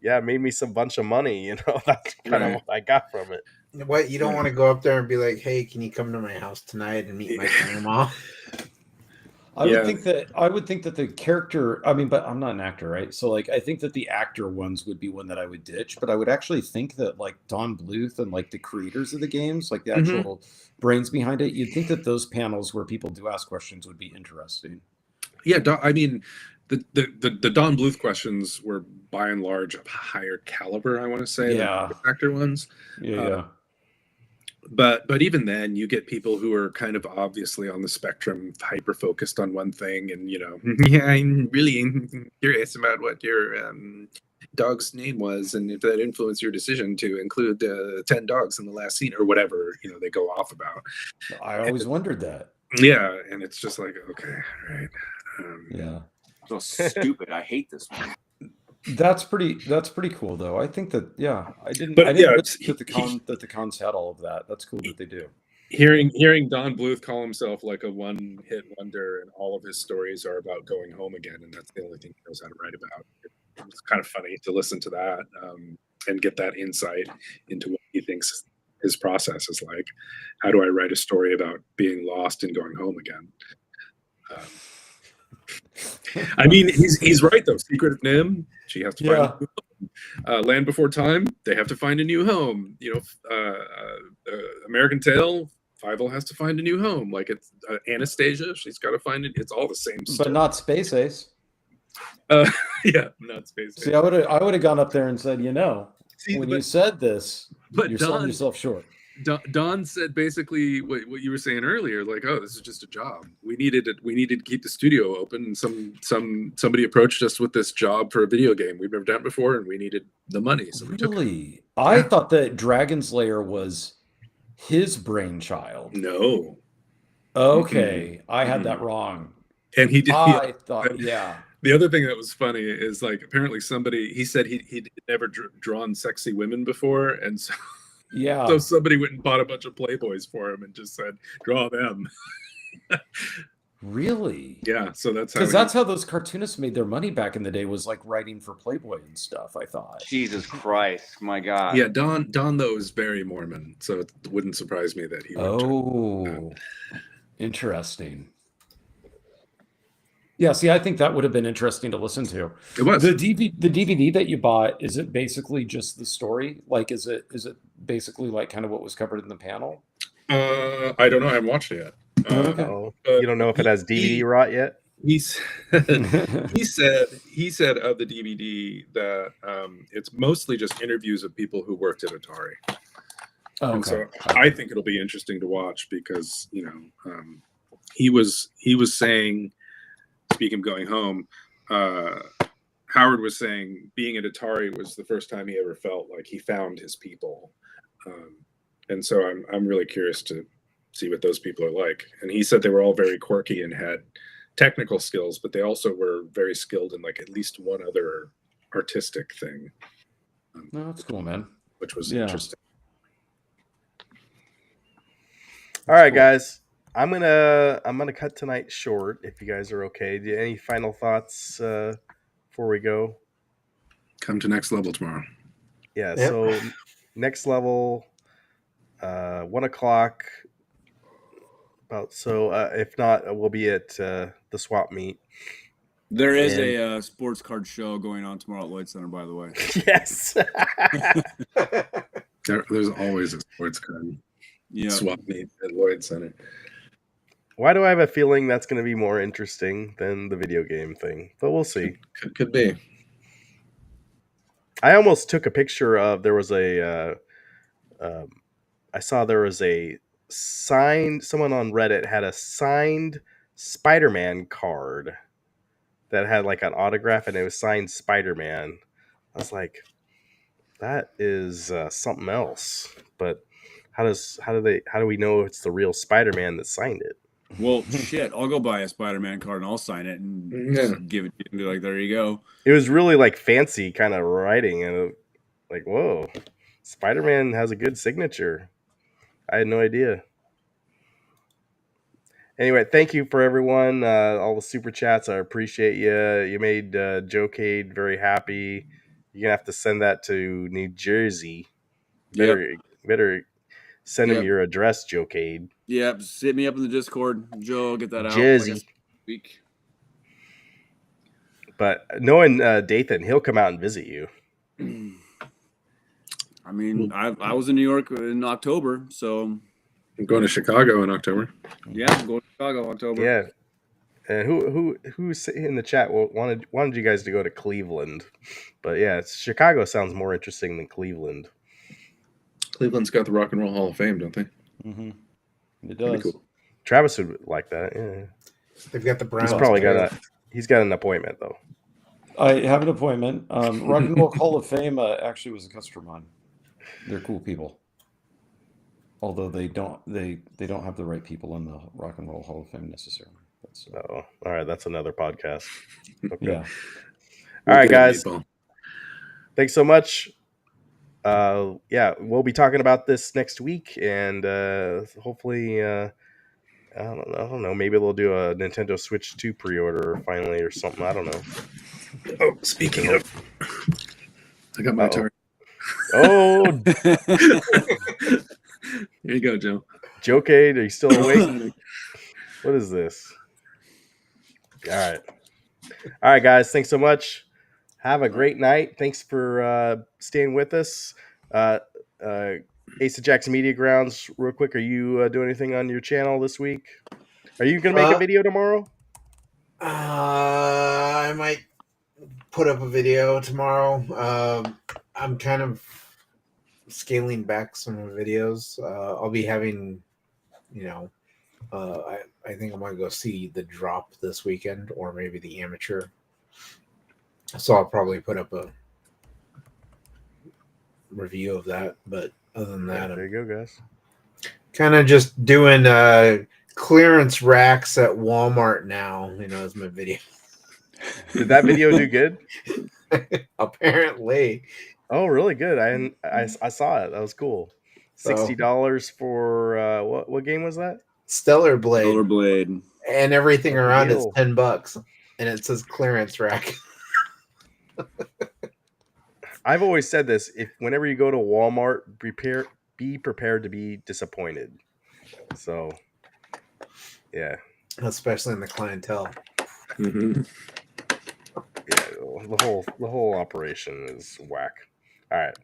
yeah, it made me some bunch of money. You know, that's kind of Right. what I got from it. What, you don't Yeah. want to go up there and be like, "Hey, can you come to my house tonight and meet my grandma?" I Yeah. would think that the character, I mean, but I'm not an actor, right? So like I think that the actor ones would be one that I would ditch, but I would actually think that like Don Bluth and like the creators of the games, like the actual brains behind it, you'd think that those panels where people do ask questions would be interesting. Yeah, I mean, the Don Bluth questions were by and large of higher caliber, I want to say, than Yeah. the actor ones. Yeah. But even then, you get people who are kind of obviously on the spectrum, hyper focused on one thing, and you know, yeah, I'm really curious about what your dog's name was, and if that influenced your decision to include 10 dogs in the last scene or whatever, you know, they go off about. I always wondered that. Yeah, and it's just like, okay, right. Yeah. So stupid. I hate this one. That's pretty cool though. I think that I didn't But, yeah, realize that the cons had all of that. That's cool that they do. Hearing Don Bluth call himself like a one-hit wonder, and all of his stories are about going home again, and that's the only thing he knows how to write about. It's kind of funny to listen to that and get that insight into what he thinks his process is like. How do I write a story about being lost and going home again? I mean, he's right though. Secret of Nim, she has to find a new home. Land Before Time, they have to find a new home. You know, American Tail, Fievel has to find a new home. Like it's Anastasia, she's got to find it. It's all the same story. But not Space Ace. Yeah, not Space Ace. See, I would have gone up there and said, you know, when you said this, but you're selling yourself short. Don said basically what you were saying earlier, like, oh, this is just a job. We needed to keep the studio open, and somebody approached us with this job for a video game we've never done before, and we needed the money, so we took it. Really? I thought that Dragon's Lair was his brainchild. No. Okay, I had that wrong. And he did. I thought, yeah. The other thing that was funny is like apparently he said he'd never drawn sexy women before, and so. Yeah. So somebody went and bought a bunch of Playboys for him and just said, draw them. Really? Yeah. So that's how those cartoonists made their money back in the day, was like writing for Playboy and stuff, I thought. Jesus Christ, my God. Yeah, Don though is very Mormon, so it wouldn't surprise me that he would. Oh, interesting. Yeah, see, I think that would have been interesting to listen to. It was. The DVD that you bought, is it basically just the story? Like, is it basically like kind of what was covered in the panel? I don't know. I haven't watched it yet. Oh, you don't know if it has DVD rot yet? He said of the DVD that it's mostly just interviews of people who worked at Atari. Oh, and so I think it'll be interesting to watch because, you know, he was saying, speaking of going home, Howard was saying being at Atari was the first time he ever felt like he found his people. And so I'm really curious to see what those people are like. And he said they were all very quirky and had technical skills, but they also were very skilled in like at least one other artistic thing. No, that's cool, man. Which was interesting. All right, guys. I'm gonna cut tonight short if you guys are okay. Do you, any final thoughts before we go? Come to Next Level tomorrow. Yeah. Yep. So Next Level, 1 o'clock So if not, we'll be at the swap meet. There is And- a sports card show going on tomorrow at Lloyd Center, by the way. Yes. There's always a sports card swap meet at Lloyd Center. Why do I have a feeling that's going to be more interesting than the video game thing? But we'll see. Could be. I almost took a picture of. There was a. I saw there was a signed. Someone on Reddit had a signed Spider-Man card that had like an autograph, and it was signed Spider-Man. I was like, that is something else. But how do we know it's the real Spider-Man that signed it? Well, shit, I'll go buy a Spider-Man card and I'll sign it and just give it to you and be like, there you go. It was really like fancy kind of writing, and like, whoa, Spider-Man has a good signature. I had no idea. Anyway, thank you for everyone, all the super chats. I appreciate you. You made Joe Cade very happy. You're gonna have to send that to New Jersey. Better send him your address, Joe Cade. Yep, hit me up in the Discord, Joe. I'll get that Jersey. out like week. But knowing Dathan, he'll come out and visit you. I mean, I was in New York in October, so I'm going to Chicago in October. Yeah, I'm going to Chicago in October. Yeah. And who's in the chat wanted you guys to go to Cleveland, but yeah, Chicago sounds more interesting than Cleveland. Cleveland's got the Rock and Roll Hall of Fame, don't they? Mm-hmm. It does. Cool. Travis would like that. Yeah. They've got the Browns. He's probably he's got an appointment though. I have an appointment. Rock and Roll Hall of Fame actually was a customer of mine. They're cool people. Although they don't have the right people in the Rock and Roll Hall of Fame necessarily. All right, that's another podcast. Okay. Yeah. All right, guys. Thanks so much. Yeah, we'll be talking about this next week, and hopefully, I don't know. Maybe they'll do a Nintendo Switch 2 pre-order finally or something. I don't know. Oh, speaking of, I got my target. Oh, here you go, Joe. Joe Cade, are you still awake? What is this? All right, guys. Thanks so much. Have a great night. Thanks for staying with us. Ace of Jackson Media Grounds, real quick, are you doing anything on your channel this week? Are you going to make a video tomorrow? I might put up a video tomorrow. I'm kind of scaling back some of the videos. I'll be having, I think I'm going to go see the drop this weekend or maybe the amateur. So I'll probably put up a review of that. But other than that, there you go, guys. Kind of just doing clearance racks at Walmart now, as my video. Did that video do good? Apparently. Oh, really good. I saw it. That was cool. $60 for what game was that? Stellar Blade. Stellar Blade. And everything around is $10, and it says clearance rack. I've always said this: whenever you go to Walmart, be prepared to be disappointed. So, yeah, especially in the clientele. Mm-hmm. Yeah, the whole operation is whack. All right.